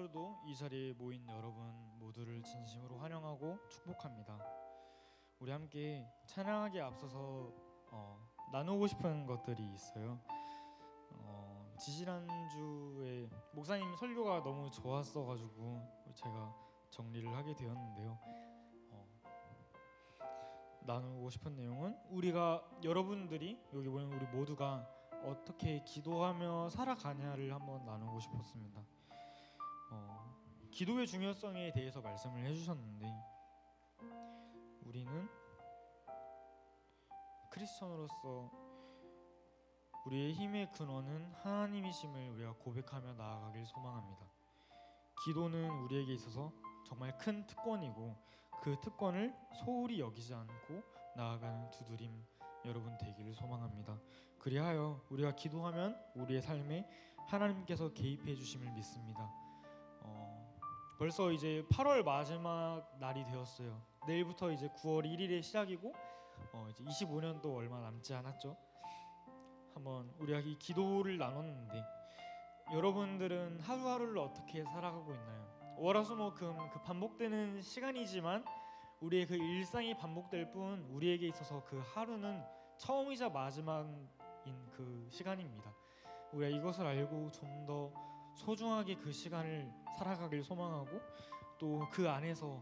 하루도 이 자리에 모인 여러분 모두를 진심으로 환영하고 축복합니다. 우리 함께 찬양하기에 앞서서 나누고 싶은 것들이 있어요. 지지난주에 목사님 설교가 너무 좋았어가지고 제가 정리를 하게 되었는데요. 나누고 싶은 내용은 우리가 여러분들이 여기 모인 우리 모두가 어떻게 기도하며 살아가냐를 한번 나누고 싶었습니다. 기도의 중요성에 대해서 말씀을 해주셨는데 우리는 크리스천으로서 우리의 힘의 근원은 하나님이심을 우리가 고백하며 나아가길 소망합니다. 기도는 우리에게 있어서 정말 큰 특권이고 그 특권을 소홀히 여기지 않고 나아가는 두드림 여러분 되기를 소망합니다. 그리하여 우리가 기도하면 우리의 삶에 하나님께서 개입해 주심을 믿습니다. 벌써 이제 8월 마지막 날이 되었어요. 내일부터 이제 9월 1일의 시작이고 이제 25년도 얼마 남지 않았죠. 한번 우리가 이 기도를 나눴는데 여러분들은 하루하루를 어떻게 살아가고 있나요? 월화수목금 그 반복되는 시간이지만 우리의 그 일상이 반복될 뿐 우리에게 있어서 그 하루는 처음이자 마지막인 그 시간입니다. 우리가 이것을 알고 좀 더 소중하게 그 시간을 살아가길 소망하고 또 그 안에서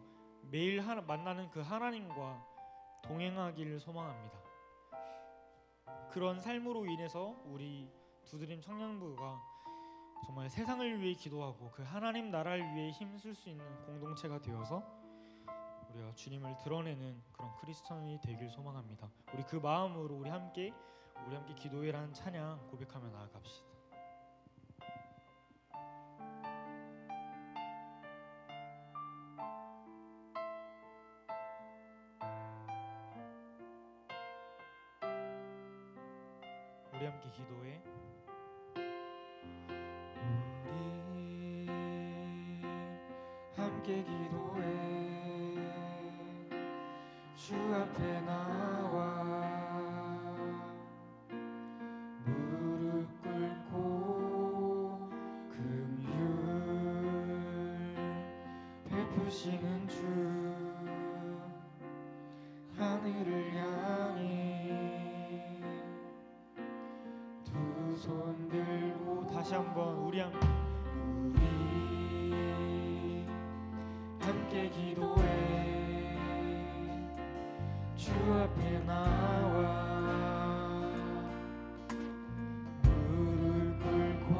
매일 만나는 그 하나님과 동행하기를 소망합니다. 그런 삶으로 인해서 우리 두드림 청년부가 정말 세상을 위해 기도하고 그 하나님 나라를 위해 힘쓸 수 있는 공동체가 되어서 우리가 주님을 드러내는 그런 크리스천이 되길 소망합니다. 우리 그 마음으로 우리 함께 기도해라는 찬양 고백하며 나아갑시다. 우리 함께 기도해. 우리 함께 기도해. 주 앞에 나와 무릎 꿇고 긍휼 베푸시는 주 하늘을 향해 손 들고 다시 한번 우리 함께 기도해. 주 앞에 나와 무릎 꿇고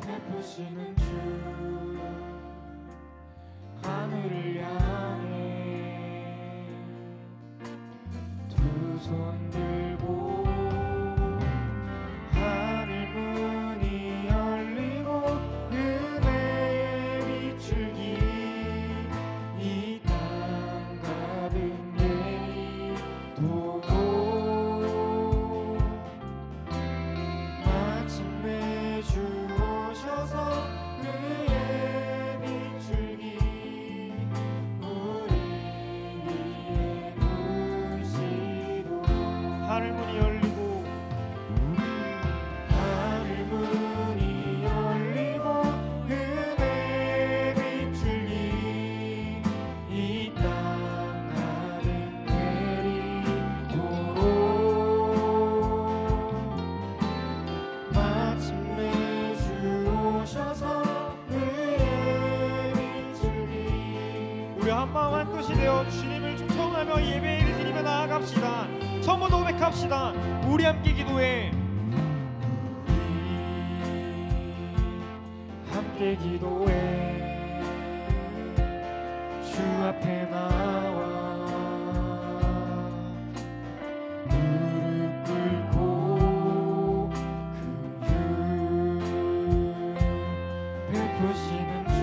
베푸시는 주 하늘을 향해 손 들고 하늘 문이 열리고 은혜의 비출기 이 땅 가득 내리도록 마침내 주 오셔서 그의 비출기 우리 위에 하늘 문이 열리고 은혜의 비출기 이 땅 가득 내리도록 마침내 주 오셔서 그의 비출기 우리 한마음 한뜻이 되어 주님을 충성하며 예배를 드리며 나아갑시다. 처음부터 고백합시다. 우리 함께 기도해. 함께 기도해. 주 앞에 나와 무릎 꿇고 긍휼 베푸시는 주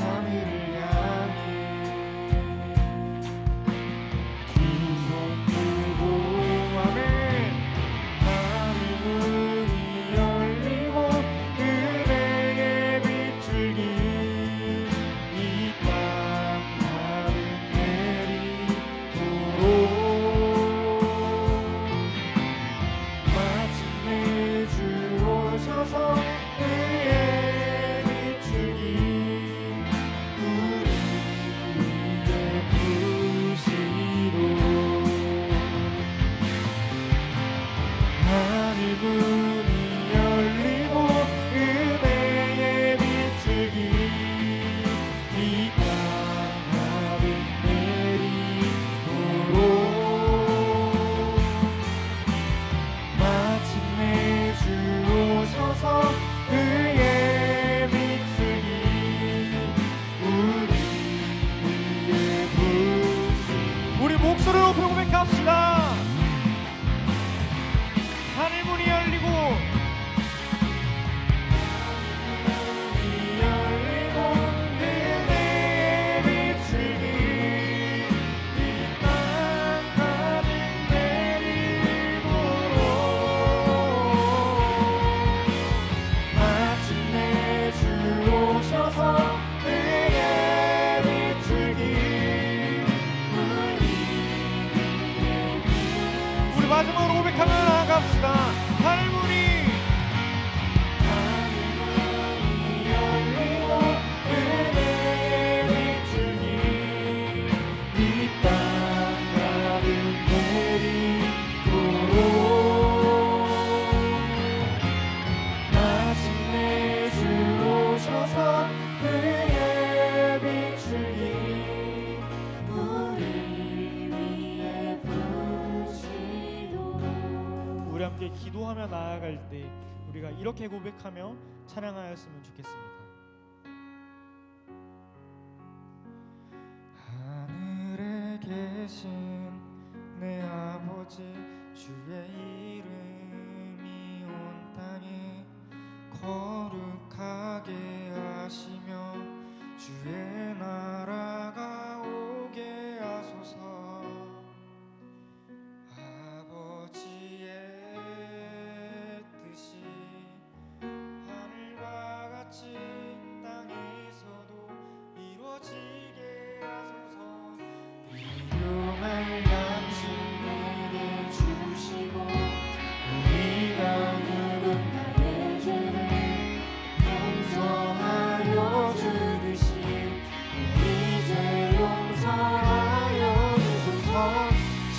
하늘을 향해 하늘 문이 열리고 은혜의 비출기 이 땅 나아갑시다. 하늘 문이 열리고 마지막으로 고백하며 나아갑시다. 하늘문이 열리고 은혜의 비추니 이 땅 가득 내리도록 마침내 주 오셔서 그의 비추니 우리 함께 기도하며 나아갈 때 우리가 이렇게 고백하며 찬양하였으면 좋겠습니다. 하늘에 계신 내 아버지 주의 이름이 온 땅에 거룩하게 하시며 주의 나라가 오게 하소서.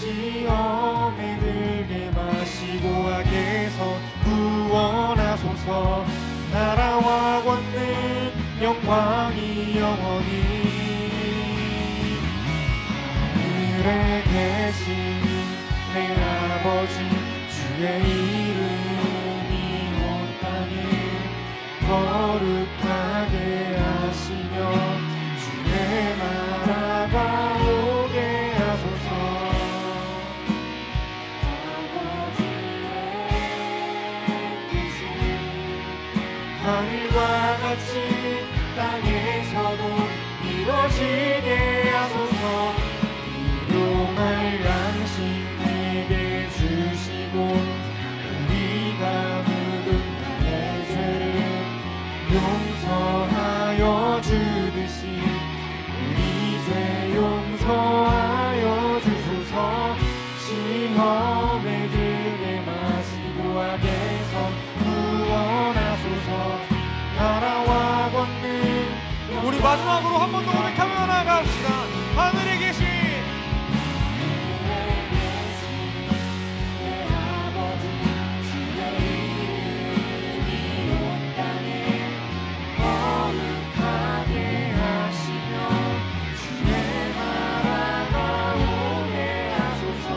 시험에 들게 마시고 악에서 구원하소서. 나라와 권능 영광이 영원히 하늘에 계신 내 아버지 주의 이름이 온 땅에 거룩하게 하시며 주의 나라가 오게 하소서. 하늘과 같이 땅에서도 이루어지게 하소서. 일용할 양식 내게 주시고 우리가 묻은 나의 죄를 용서하여 주듯이 우리 죄 용서하여 주소서. 시험에 들게 마시고 악에서 구원하소서. 나라와 권능 우리 마지막으로 한 번 더 고백하며 나아갑시다. 하늘에 계신 내 아버지 주의 이름이 온 땅에 거룩하게 하시며 주의 나라가 오게 하소서.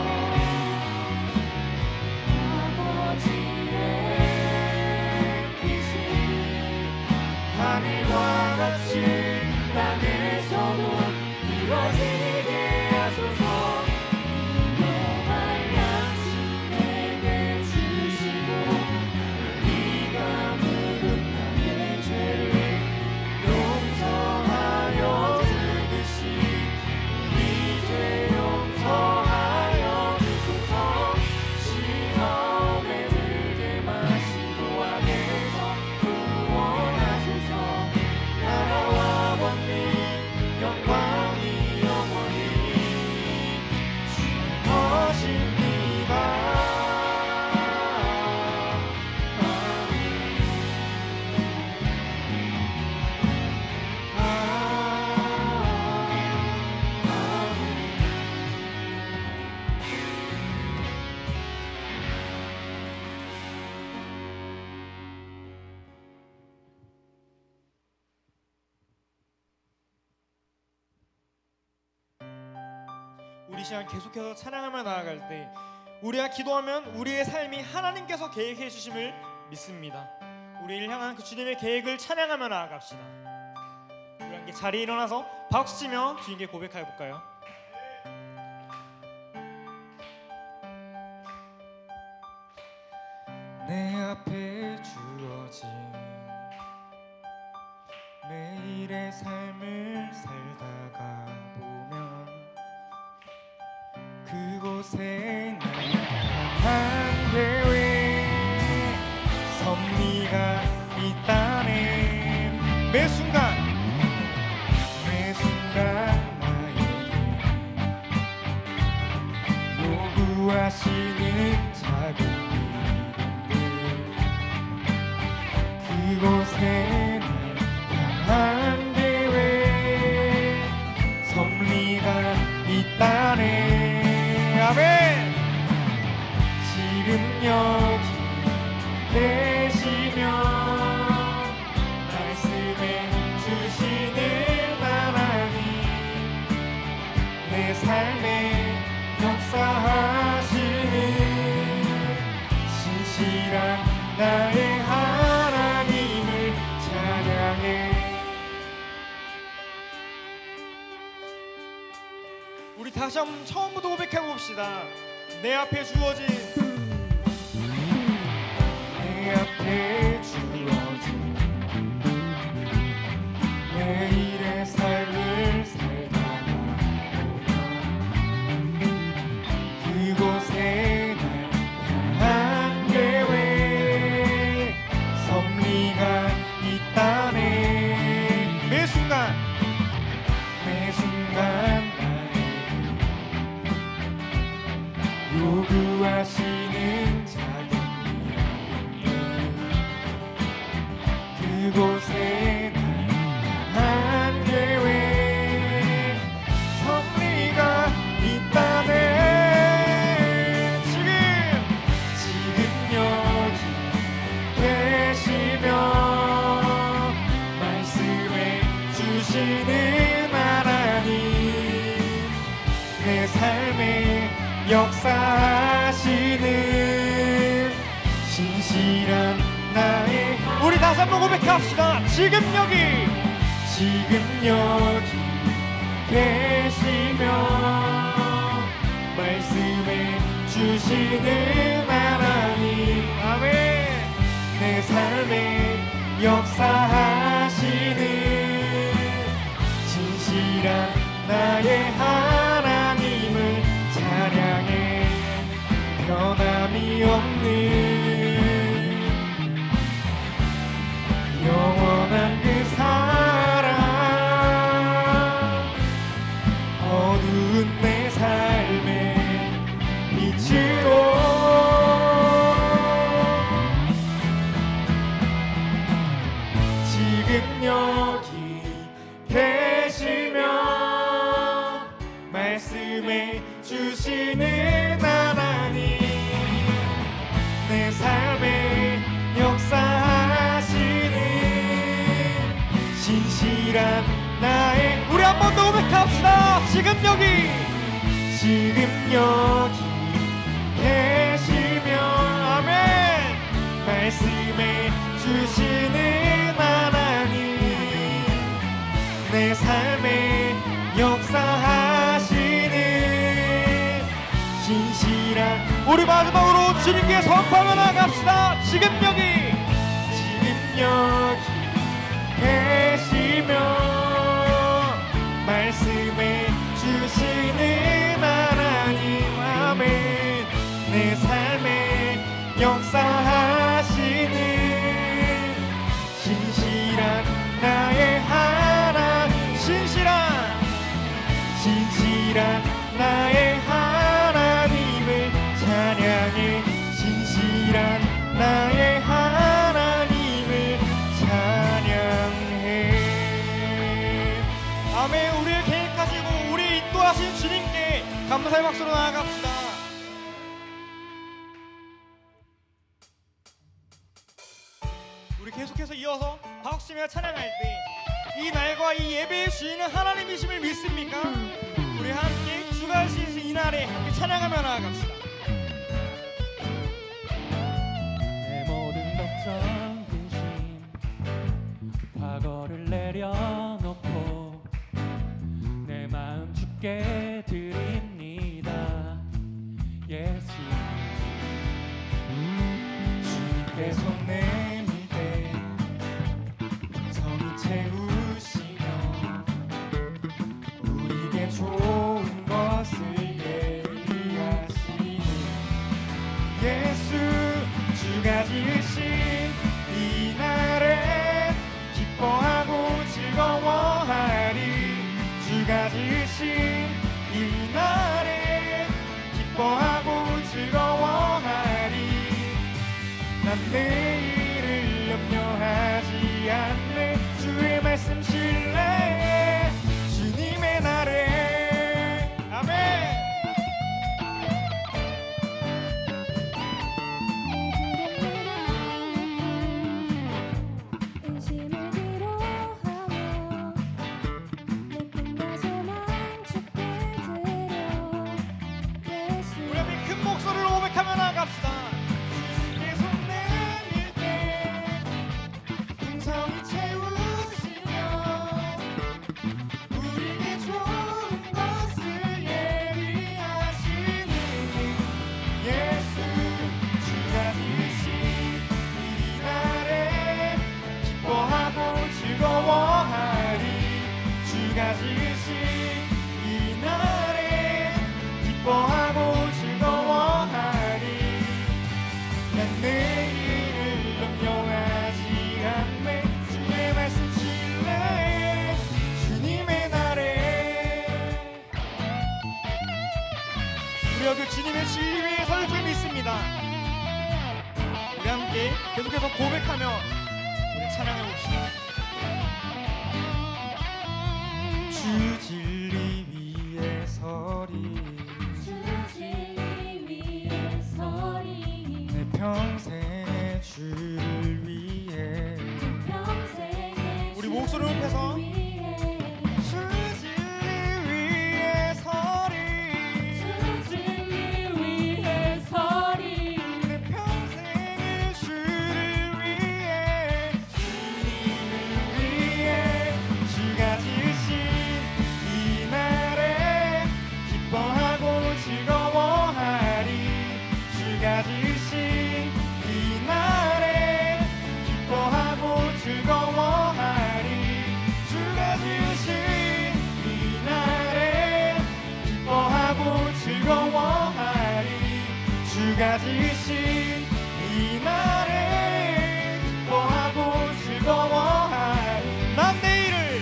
아버지의 하늘과 같이 땅에서도 이루어지게 하소서. 일용할 양식 내게 주시고 우리가 묻은 나의 죄를 용서하여 주듯이 우리 죄 용서하여 주소서. 시험에 들게 마시고 악에서 구원하소서. 나라와 권능 영광이 영원히 주의 것입니다. 우리 시간 계속해서 찬양하며 나아갈 때 우리가 기도하면 우리의 삶이 하나님께서 계획해 주심을 믿습니다. 우리를 향한 그 주님의 계획을 찬양하며 나아갑시다. 우리 함께 자리에 일어나서 박수치며 주님께 고백해 볼까요? 내 앞에 주어진 매일의 삶을 살다가 보면 그곳에 날 향한 계획 섭리가 있다네. 매 순간 나에게 요구하시는 작은 일들 그곳에 날 향한 계획 섭리가 있다네. 아멘. 지금 여기 계시며 말씀해 주시는 하나님 내 삶에 역사하시는 신실한 나의 하나님을 찬양해. 우리 다시 한번 처음부터 고백해 봅시다. 내 앞에 주어진 내 앞에 주어진 매일의 삶을 살다가 보면 그곳에 날 향한 계획 섭리가 있다네. 매 순간 요구하시는 작은 일들 그곳에 날 향한 계획 섭리가 있다네. 지금 여기 계시며 말씀해 주시는 하나님 내 삶에 역사하시는 신실한 나의 우리 다시 한번 고백합시다. 지금 여기 계시며 말씀해 주시는 하나님 아멘 내 삶에 역사하시는 신실한 나의 하나님을 찬양해. 변함이 없는 영원한 그 사랑 어두운 내 삶의 빛으로 지금 여기 계시며 말씀해 주시는 하나님 내 삶에 역사하시는 신실한 나의 우리 한 번 더 고백합시다. 지금 여기 계시며 아멘 말씀해 주시는 하나님 내 삶에 역사하시는 신실한 우리 마지막으로 주님께 선포하며 나갑시다. 지금 여기 계시며 말씀해 주시는 하나님 아멘 내 삶에 역사하시는 신실한 나의 하나님 신실한 나의 하나님을 찬양해 신실한 나의 하나님을 찬양해. 아멘. 우리를 계획하시고 우리 인도하신 주님께 감사의 박수로 나아갑시다. 우리 계속해서 이어서 박수치며 찬양할 때 이 날과 이 예배의 주인은 하나님이심을 믿습니까? 우리 함께 주가 주신 이 날에 함께 찬양하며 나아갑시다. 내 모든 걱정 근심 과거를 내려놓고 내 마음 주께 드립니다. 예수 주가 지으신 이 날에 기뻐하고 즐거워하리. 난 내일을 염려하지 않네. 주의 말씀 신뢰해 주님의 날에. 아멘. 인심을 위로하며 내 꿈과 소망 주께 드려 예수. 우리 함께 큰 목소리로 고백하며 나아갑시다. 주의 손 내밀 때 풍성이 채우시며 우리에게 좋은 것을 예비하시니 예수. 주가 지으신 이 날에 기뻐하고 즐거워하리. 주가 지으신 이 날에 기뻐하고 즐거워하리. 난 내일을 염려하지 않네. 주의 말씀 신뢰해 주님의 날에. 우리가 그 주님의 진리 위에 설 줄 믿습니다. 우리 함께 계속해서 고백하며 우리 찬양해 봅시다. 주 진리 위에 서리. 주 진리 위에 서리. 내 평생의 주를 위해. 평생의 우리 목소리 높여서 주를 위해. 주 진리 위에 서리. 주 진리 위해 서리. 내 평생의 주를 위해. 주님을 위해. 주가 지으신 이 날에 기뻐하고 즐거워하리. 주가 지으신 이 날에 기뻐하고 즐거워하리. 주가 지으신 이 날에 기뻐하고 즐거워하리. 주가 지으신 이 날에 기뻐하고 즐거워하리. 난 내일을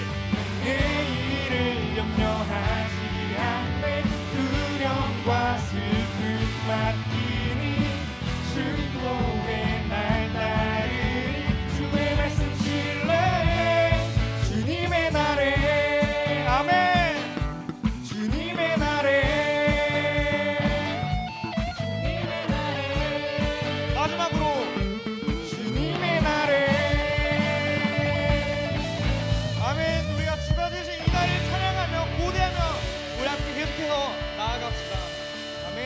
염려하지 않네. 두려움과 슬픔 맡기니 충고의 날 따르리. 주의 말씀 신뢰해 주님의 날에. 아멘. 주님의 날에. 주님의 날에. 마지막으로 주님의 날에. 아멘. 우리가 주가 되신 이 날을 찬양하며 고대하며 우리 함께 계속해서 나아갑시다. 아멘.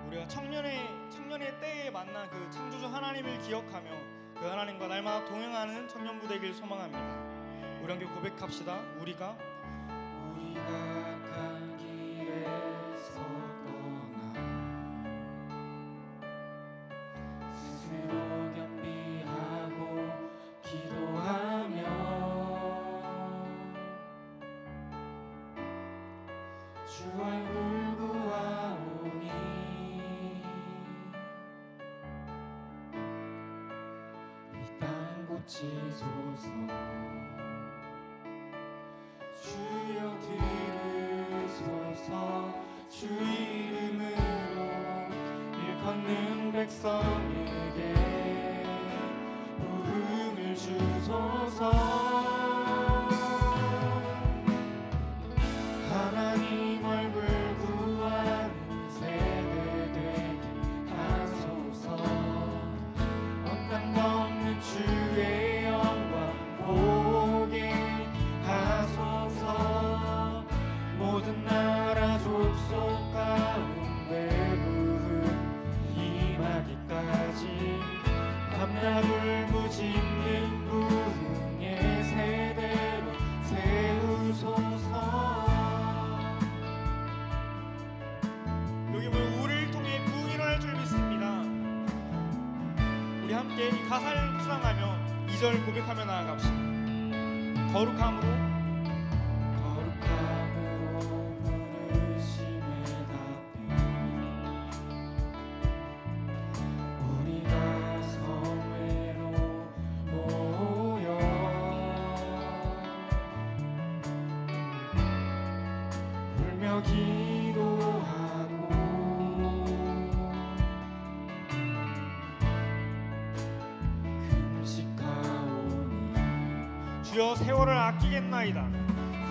우리가 청년의 때에 만난 그 창조주 하나님을 기억하며 그 하나님과 날마다 동행하는 청년부 되길 소망합니다. 우리 함께 고백합시다. 우리가 간 길에서 떠나 스스로 겸비하고 기도하며 주 얼굴 구하오니 이 땅 고치소서. 주여 들으소서. 주 이름으로 일컫는 백성에게 부흥을 주소서. 하나님 얼굴 구하는 세대 되게 하소서. 언땅 덮는 주의 영광 보게 하소서. 모든 나라 족속 가운데 부흥 임하기까지 밤낮 울부짖는 부흥의 세대로 세우소서. 여기 보면 우리를 통해 부흥이 일어날 줄 믿습니다. 우리 함께 이 가사를 묵상하며 2절 고백하며 나아갑시다. 거룩함으로 부르심에 답해 우리가 서 주여 세월을 아끼겠나이다.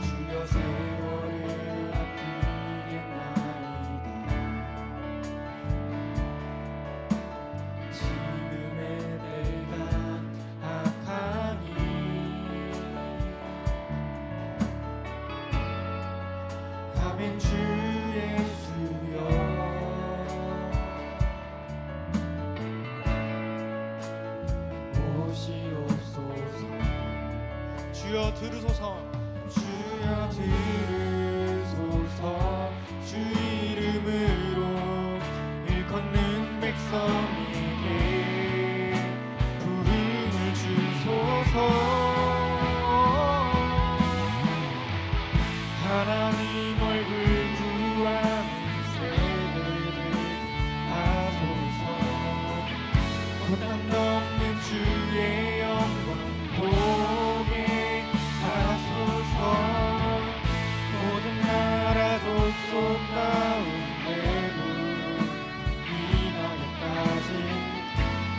주여 세월을 아끼겠나이다. 지금의 때가 악하니 아멘. 주 예수여 오시옵소서. 주여 들으소서. 주여 들으소서. 주 이름으로 일컫는 백성에게 부름을 주소서. 하나님 얼굴 구하는 세대를 하소서. 고난 넘는 주의 영광 보게 하소서. 모든 나라 족속 가운데 이날까지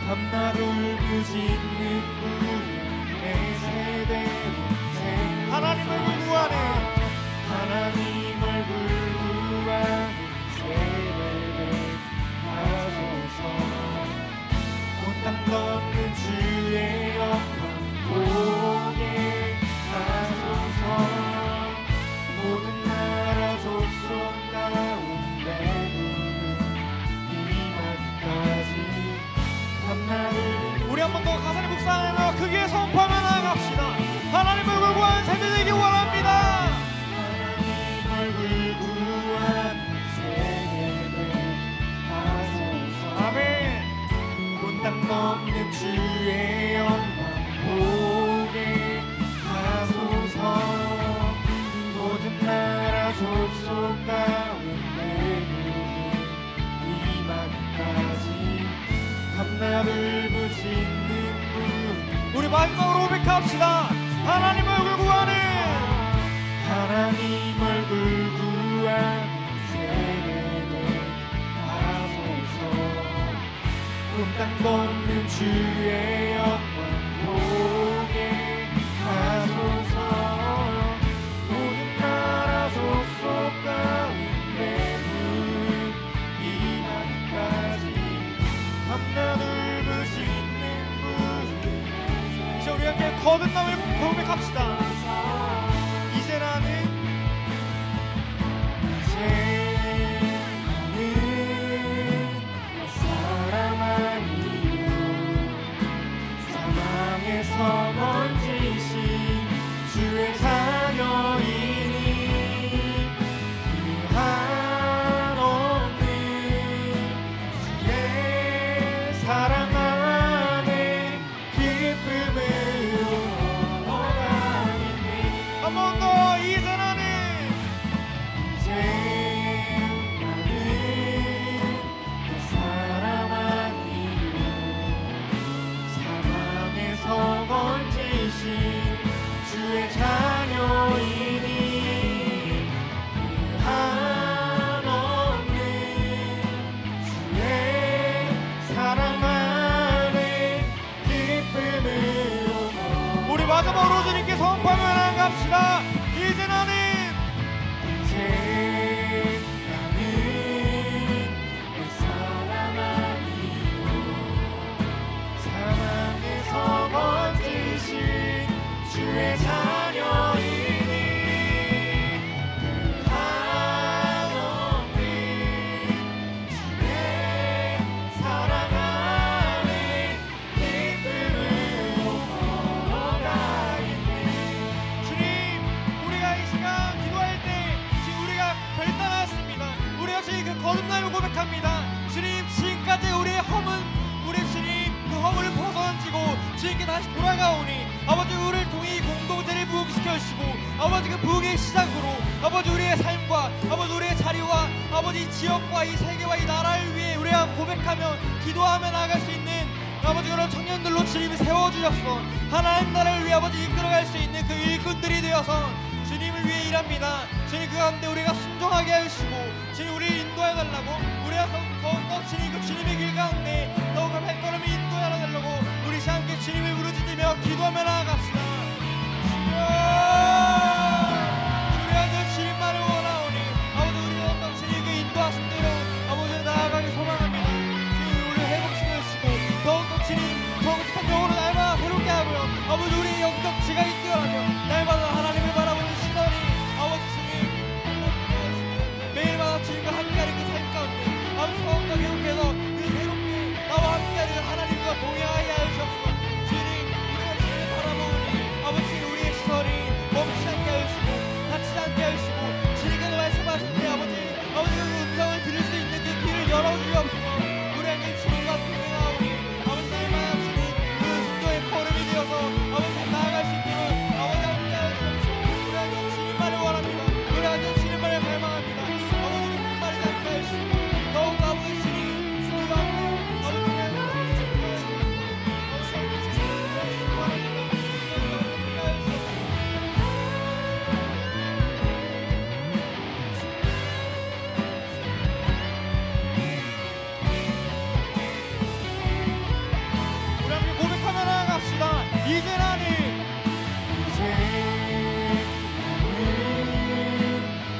밤낮 울부짖는 우리의 세대로 하나님 얼굴 구하네. 하나님 얼굴 구하는 세대를 하소서. 온땅 덮는 주의 영광 보게 하소서. 모든 나라 족속 가운데 이날까지 밤낮 우리 한 번 더 가사를 묵상하며 크게 선포하며 나아갑시다. 하나님 얼굴 구하는 세대 되기 원합니다. 하나님 얼굴 구하는 세대를 하소서. 아멘. 온땅 넘는 주의 영광 보게 하소서. 모든 나라 족속 가운데 이만까지 밤낮 울부짖는 분. 우리 마지막으로 고백합시다. 하나님 얼굴 구하는 하나님 얼굴 구하는 세대를 하소서. 온땅 덮는 주의 영광 보게 하소서. 모든 나라 족속 가운데 이날까지 밤낮 울부짖는 분. 이제 우리 함께 거듭남을 고백합시다. 이제 나는 사람 아니요 사망에서 건지신 주의 자녀이니 그 한없는 주의 사랑 안에 기쁨으로 얻어가니. 한 번 더. 이제 나는 이제 나는 그 사람 아니요 사망에서 건지신 주의 자녀이니 그 한없는 주의 사랑 안에 기쁨으로. 우리 마지막으로 주님께 선포하며 나아갑시다. 이제 나는 이제 나는 그 사람 아니요 사망에서 건지신 주의 자녀이니 그 한없는 주의 사랑 안에 기쁨으로 걸어가 있네. 주님, 우리가 이 시간 기도할 때 지금 우리가 결단하였습니다. 우리가 지금 그 거듭남을 고백합니다. 주님, 지금까지 우리의 허물, 우리 주님 그 허물을 벗어던지고 주님께 다시 돌아가오니 아버지 우리를 통해 이 공동체를 부흥시켜 주시고 아버지 그 부흥의 시작으로 아버지 우리의 삶과 아버지 우리의 자리와 아버지 이 지역과 이 세계와 이 나라를 위해 우리가 고백하며 기도하며 나아갈 수 있는 아버지 그런 청년들로 주님이 세워주셨어. 하나님 나라를 위해 아버지 이끌어갈 수 있는 그 일꾼들이 되어서 주님을 위해 일합니다. 주님 그 가운데 우리가 순종하게 하시고 주님 우리를 인도해 달라고 우리가 더욱더 주님 그 주님의 길 가운데 더욱더 발걸음을 인도해 달라고 우리 함께 주님을 부르짖으며 기도하며 나아갑시다. 아버지 우리의 영적 지각이 뛰어나며 날마다 하나님을 바라보는 시선이 아버지 주님 매일마다 주님과 함께하는 그 삶 가운데 아버지 더욱더 계속해서 그 새롭게 나와 함께하는 하나님과 동행하게 하여 주옵소서. 주님 우리가 주님을 바라보니 아버지 우리의 시선이 멈추지 않게 하여 주시고 다치지 않게 하여 주시고 주님께서 말씀하실 때 아버지 그 음성을 들을 수 있는 그 귀를 열어주옵소서. 우리 함께 주님과 동행하오니 아버지 날마다 주님 그 순종의 걸음이 되어서 아버지 나아갈 수 있도록 아버지 함께 하여 주옵소서. 우리 함께 주님만을 원합니다. 우리 함께 주님만을 갈망합니다. 아버지 우리 목마르지 않게 하여 주시고 더욱 아버지 주님 주님과 함께 아버지 우리 함께 고백하며 나아갑시다. 이제 나는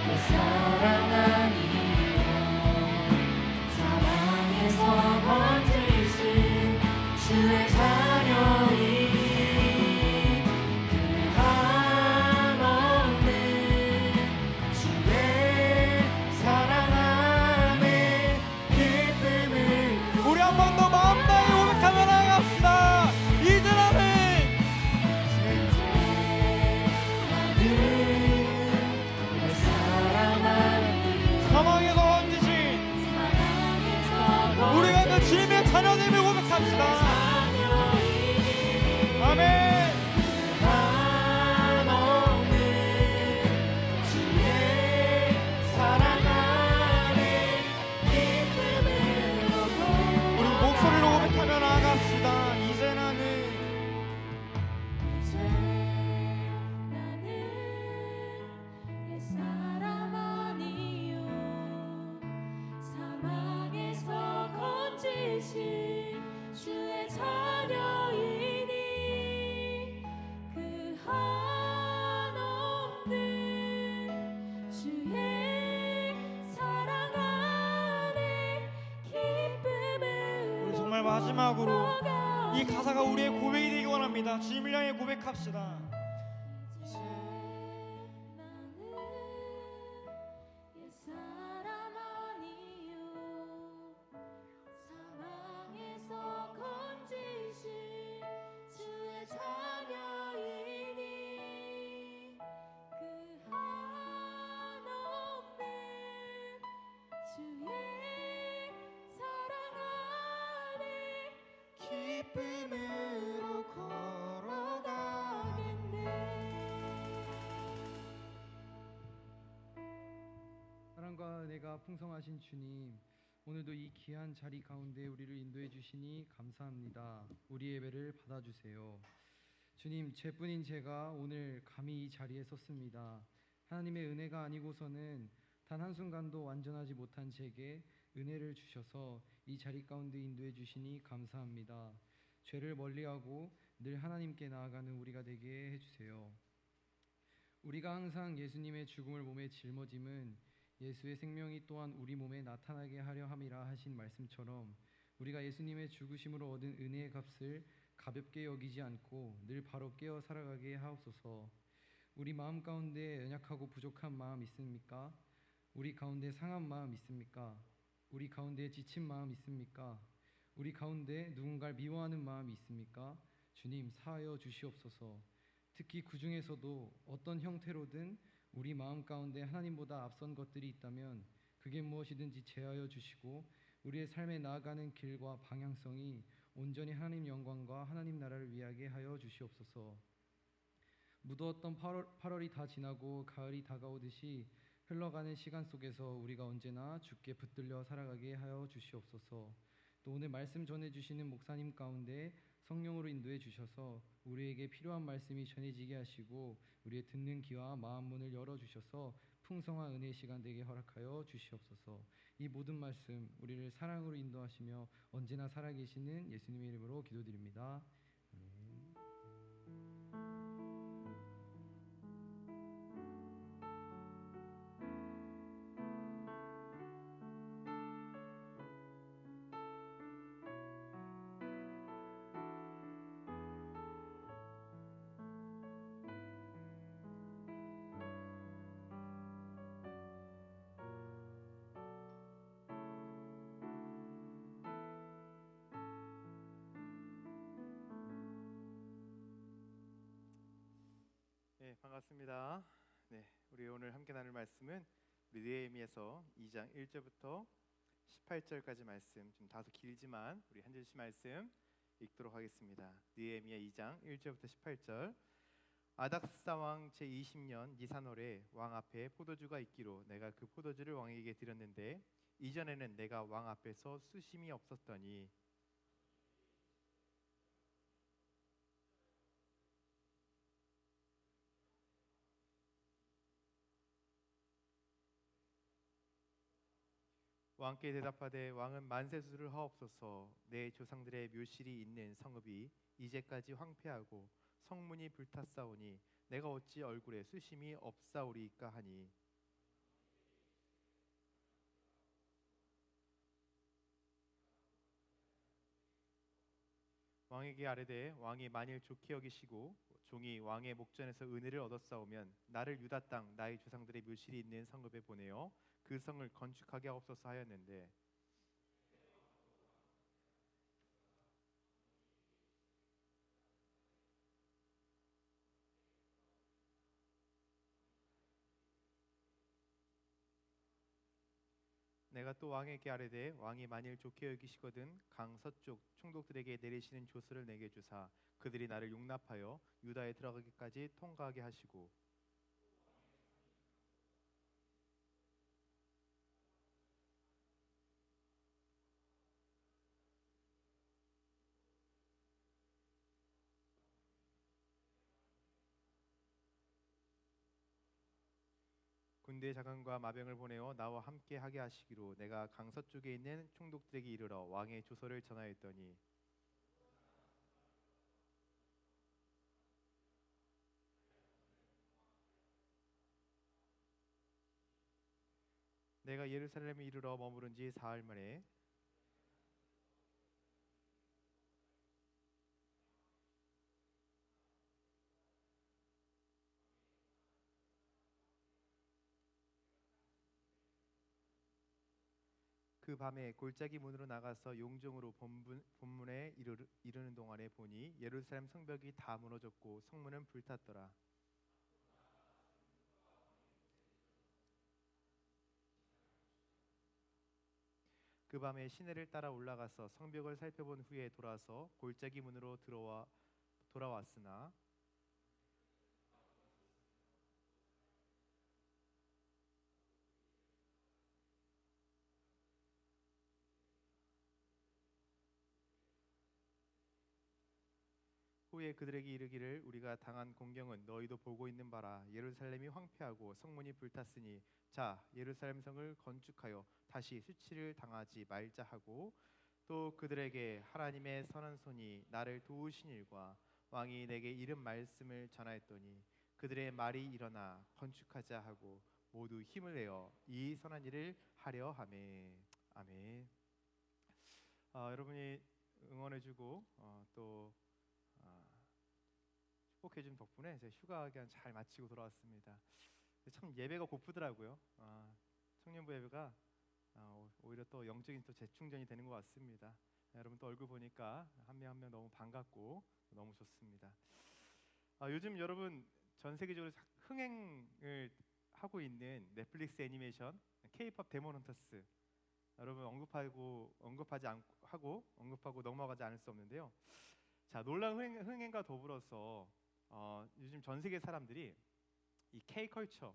내 사랑 아니요 사랑에서 건지신 주의 자녀이니 그 한없는 주의 사랑 안에 기쁨을 우리 한 번 더 마음 다해 고백하며 나아갑시다. 이제 나는 내 사랑 아니요 사망에서 건지신 사랑에서 우리가 그 주님의 자녀됨을 고백합시다. 자녀이니 아멘. 한없는 주의 사랑 안에 기쁨을 얻어 우리 목소리로 고백하며 나아갑시다. 이제 나는 이제 나는 내 사람 아니요 사망에서 건지신 주의 자녀이니 그 한없는 주의 사랑 안에 기쁨을 우리 정말 마지막으로 얻어가 이 가사가 우리의 고백이 되기 원합니다. 주님을 향해 고백합시다. 이제 나는 옛사람 아니요 사망에서 건지신 주의 자녀이니 그 한없는 주의 사랑 안에 기쁨으로 사랑과 은혜가 풍성하신 주님, 오늘도 이 귀한 자리 가운데 우리를 인도해 주시니 감사합니다. 우리 예배를 받아주세요. 주님, 죄뿐인 제가 오늘 감히 이 자리에 섰습니다. 하나님의 은혜가 아니고서는 단 한순간도 완전하지 못한 제게 은혜를 주셔서 이 자리 가운데 인도해 주시니 감사합니다. 죄를 멀리하고 늘 하나님께 나아가는 우리가 되게 해주세요. 우리가 항상 예수님의 죽음을 몸에 짊어짐은 예수의 생명이 또한 우리 몸에 나타나게 하려 함이라 하신 말씀처럼 우리가 예수님의 죽으심으로 얻은 은혜의 값을 가볍게 여기지 않고 늘 바로 깨어 살아가게 하옵소서. 우리 마음 가운데 연약하고 부족한 마음 있습니까? 우리 가운데 상한 마음 있습니까? 우리 가운데 지친 마음 있습니까? 우리 가운데 누군가를 미워하는 마음이 있습니까? 주님, 사하여 주시옵소서. 특히 그 중에서도 어떤 형태로든 우리 마음 가운데 하나님보다 앞선 것들이 있다면 그게 무엇이든지 제하여 주시고 우리의 삶에 나아가는 길과 방향성이 온전히 하나님 영광과 하나님 나라를 위하게 하여 주시옵소서. 무더웠던 8월이 다 지나고 가을이 다가오듯이 흘러가는 시간 속에서 우리가 언제나 주께 붙들려 살아가게 하여 주시옵소서. 또 오늘 말씀 전해주시는 목사님 가운데 성령으로 인도해 주셔서 우리에게 필요한 말씀이 전해지게 하시고 우리의 듣는 귀와 마음 문을 열어주셔서 풍성한 은혜의 시간 되게 허락하여 주시옵소서. 이 모든 말씀 우리를 사랑으로 인도하시며 언제나 살아계시는 예수님의 이름으로 기도드립니다. 아멘. 네, 반갑습니다. 네, 우리 오늘 함께 나눌 말씀은 우리 느헤미야서 2장 1절부터 18절까지 말씀. 좀 다소 길지만 우리 한 절씩 말씀 읽도록 하겠습니다. 느헤미야 2장 1절부터 18절. 아닥사 왕 제20년 니산월에 왕 앞에 포도주가 있기로 내가 그 포도주를 왕에게 드렸는데 이전에는 내가 왕 앞에서 수심이 없었더니 왕께 대답하되 왕은 만세수를 하옵소서. 내 조상들의 묘실이 있는 성읍이 이제까지 황폐하고 성문이 불탔사오니 내가 어찌 얼굴에 수심이 없사오리이까 하니 왕에게 아뢰되 왕이 만일 좋게 여기시고 종이 왕의 목전에서 은혜를 얻었사오면 나를 유다 땅 나의 조상들의 묘실이 있는 성읍에 보내어 그 성을 건축하게 하옵소서 하였는데 내가 또 왕에게 아뢰되 왕이 만일 좋게 여기시거든 강 서쪽 총독들에게 내리시는 조서를 내게 주사 그들이 나를 용납하여 유다에 들어가기까지 통과하게 하시고 군대 자관과 마병을 보내어 나와 함께 하게 하시기로 내가 강 서쪽에 있는 총독들에게 이르러 왕의 조서를 전하였더니 내가 예루살렘에 이르러 머무른 지 사흘 만에 그 밤에 골짜기 문으로 나가서 용종으로 본문에 이르는 동안에 보니 예루살렘 성벽이 다 무너졌고 성문은 불탔더라. 그 밤에 시내를 따라 올라가서 성벽을 살펴본 후에 돌아서 골짜기 문으로 돌아왔으나 후에 그들에게 이르기를 우리가 당한 공경은 너희도 보고 있는 바라. 예루살렘이 황폐하고 성문이 불탔으니 자 예루살렘 성을 건축하여 다시 수치를 당하지 말자 하고 또 그들에게 하나님의 선한 손이 나를 도우신 일과 왕이 내게 이른 말씀을 전하였더니 그들의 말이 일어나 건축하자 하고 모두 힘을 내어 이 선한 일을 하려 하매. 아멘. 여러분이 응원해주고 또 축복해준 덕분에 제 휴가 기간 잘 마치고 돌아왔습니다. 참 예배가 고프더라고요. 청년부 예배가 오히려 또 영적인 또 재충전이 되는 것 같습니다. 여러분 또 얼굴 보니까 한 명 한 명 너무 반갑고 너무 좋습니다. 요즘 여러분 전 세계적으로 흥행을 하고 있는 넷플릭스 애니메이션 K-pop 데몬 헌터스 여러분 언급하고 넘어가지 않을 수 없는데요. 자 놀라운 흥행과 더불어서 요즘 전 세계 사람들이 이 K-컬처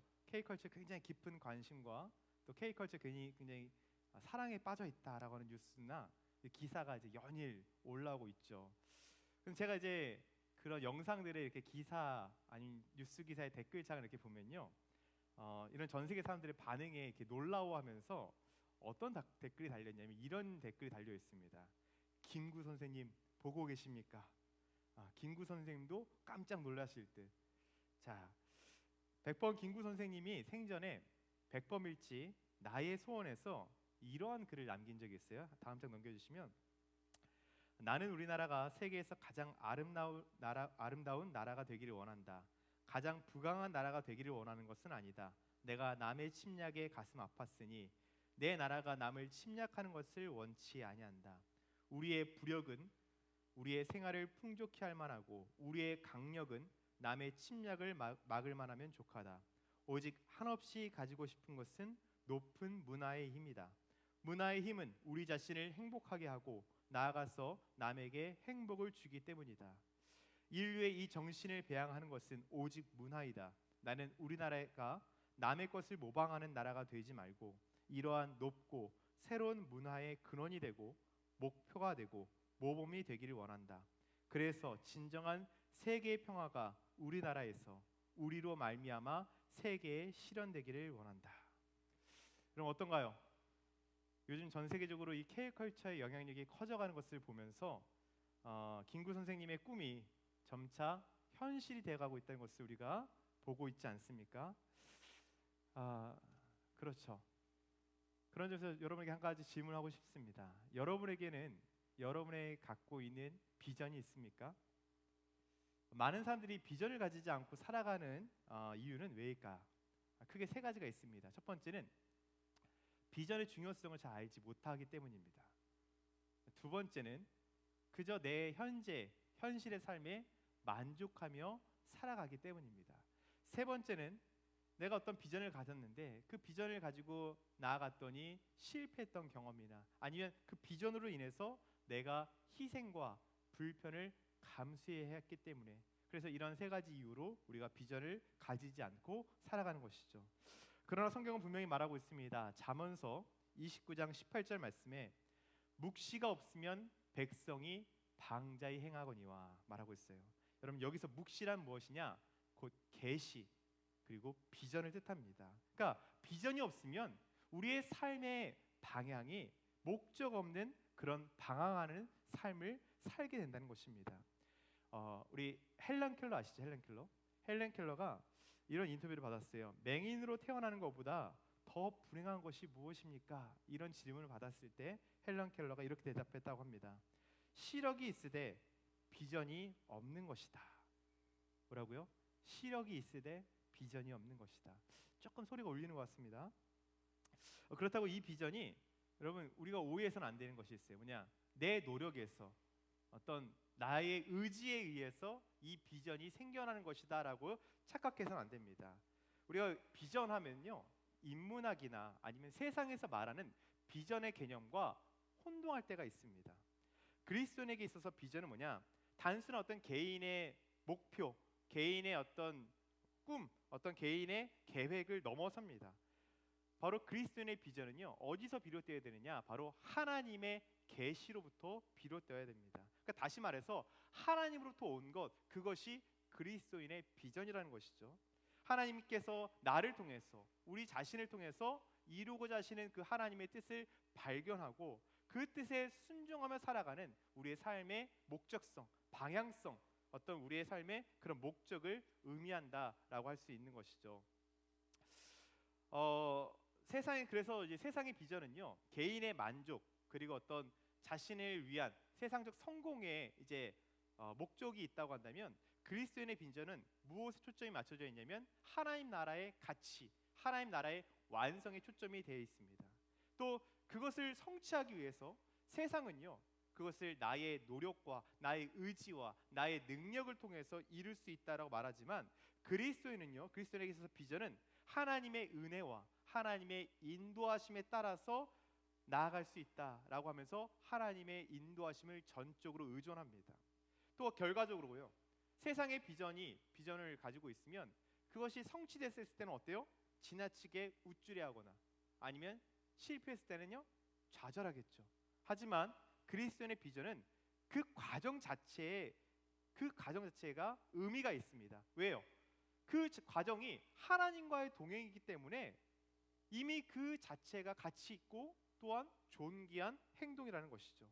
굉장히 깊은 관심과 또 K-컬처 굉장히 사랑에 빠져 있다라고 하는 뉴스나 기사가 이제 연일 올라오고 있죠. 그럼 제가 이제 그런 영상들의 이렇게 기사 아닌 뉴스 기사의 댓글창을 이렇게 보면요, 이런 전 세계 사람들의 반응에 이렇게 놀라워하면서 어떤 댓글이 달렸냐면 이런 댓글이 달려 있습니다. 김구 선생님 보고 계십니까? 김구 선생님도 깜짝 놀라실 듯. 자, 백범 김구 선생님이 생전에 백범일지 나의 소원에서 이러한 글을 남긴 적이 있어요. 다음 장 넘겨주시면 나는 우리나라가 세계에서 가장 아름다운 나라가 되기를 원한다. 가장 부강한 나라가 되기를 원하는 것은 아니다. 내가 남의 침략에 가슴 아팠으니 내 나라가 남을 침략하는 것을 원치 아니한다. 우리의 부력은 우리의 생활을 풍족히 할 만하고 우리의 강력은 남의 침략을 막을 만하면 족하다. 오직 한없이 가지고 싶은 것은 높은 문화의 힘이다. 문화의 힘은 우리 자신을 행복하게 하고 나아가서 남에게 행복을 주기 때문이다. 인류의 이 정신을 배양하는 것은 오직 문화이다. 나는 우리나라가 남의 것을 모방하는 나라가 되지 말고 이러한 높고 새로운 문화의 근원이 되고 목표가 되고 모범이 되기를 원한다. 그래서 진정한 세계의 평화가 우리나라에서 우리로 말미암아 세계에 실현되기를 원한다. 그럼 어떤가요? 요즘 전 세계적으로 이 K컬처의 영향력이 커져가는 것을 보면서 김구 선생님의 꿈이 점차 현실이 되어가고 있다는 것을 우리가 보고 있지 않습니까? 그렇죠. 그런 점에서 여러분에게 한 가지 질문하고 싶습니다. 여러분에게는 여러분의 갖고 있는 비전이 있습니까? 많은 사람들이 비전을 가지지 않고 살아가는 이유는 왜일까? 크게 세 가지가 있습니다. 첫 번째는 비전의 중요성을 잘 알지 못하기 때문입니다. 두 번째는 그저 내 현실의 삶에 만족하며 살아가기 때문입니다. 세 번째는 내가 어떤 비전을 가졌는데 그 비전을 가지고 나아갔더니 실패했던 경험이나 아니면 그 비전으로 인해서 내가 희생과 불편을 감수해야 했기 때문에, 그래서 이런 세 가지 이유로 우리가 비전을 가지지 않고 살아가는 것이죠. 그러나 성경은 분명히 말하고 있습니다. 잠언서 29장 18절 말씀에 묵시가 없으면 백성이 방자히 행하거니와 말하고 있어요. 여러분, 여기서 묵시란 무엇이냐? 곧 계시 그리고 비전을 뜻합니다. 그러니까 비전이 없으면 우리의 삶의 방향이 목적 없는 그런 방황하는 삶을 살게 된다는 것입니다. 우리 헬렌 켈러 아시죠? 헬렌 켈러가 이런 인터뷰를 받았어요. 맹인으로 태어나는 것보다 더 불행한 것이 무엇입니까? 이런 질문을 받았을 때 헬렌 켈러가 이렇게 대답했다고 합니다. 시력이 있으되 비전이 없는 것이다. 뭐라고요? 시력이 있으되 비전이 없는 것이다. 조금 소리가 울리는 것 같습니다. 그렇다고 이 비전이, 여러분, 우리가 오해해서는 안 되는 것이 있어요. 뭐냐? 내 노력에서 어떤 나의 의지에 의해서 이 비전이 생겨나는 것이다라고 착각해서는 안 됩니다. 우리가 비전하면요, 인문학이나 아니면 세상에서 말하는 비전의 개념과 혼동할 때가 있습니다. 그리스도인에게 있어서 비전은 뭐냐? 단순한 어떤 개인의 목표, 개인의 어떤 꿈, 어떤 개인의 계획을 넘어섭니다. 바로 그리스도인의 비전은요, 어디서 비롯되어야 되느냐? 바로 하나님의 계시로부터 비롯되어야 됩니다. 그러니까 다시 말해서 하나님으로부터 온 것, 그것이 그리스도인의 비전이라는 것이죠. 하나님께서 나를 통해서, 우리 자신을 통해서 이루고자 하시는 그 하나님의 뜻을 발견하고 그 뜻에 순종하며 살아가는 우리의 삶의 목적성, 방향성, 어떤 우리의 삶의 그런 목적을 의미한다라고 할 수 있는 것이죠. 그래서 이제 세상의 비전은요, 개인의 만족 그리고 어떤 자신을 위한 세상적 성공에 이제 목적이 있다고 한다면, 그리스도인의 비전은 무엇에 초점이 맞춰져 있냐면 하나님 나라의 가치, 하나님 나라의 완성에 초점이 되어 있습니다. 또 그것을 성취하기 위해서 세상은요, 그것을 나의 노력과 나의 의지와 나의 능력을 통해서 이룰 수 있다라고 말하지만, 그리스도인에게 있어서 비전은 하나님의 은혜와 하나님의 인도하심에 따라서 나아갈 수 있다라고 하면서 하나님의 인도하심을 전적으로 의존합니다. 또 결과적으로요, 세상의 비전을 가지고 있으면 그것이 성취됐을 때는 어때요? 지나치게 우쭐해하거나 아니면 실패했을 때는요, 좌절하겠죠. 하지만 그리스도인의 비전은 그 과정 자체가 의미가 있습니다. 왜요? 그 과정이 하나님과의 동행이기 때문에 이미 그 자체가 가치 있고 또한 존귀한 행동이라는 것이죠.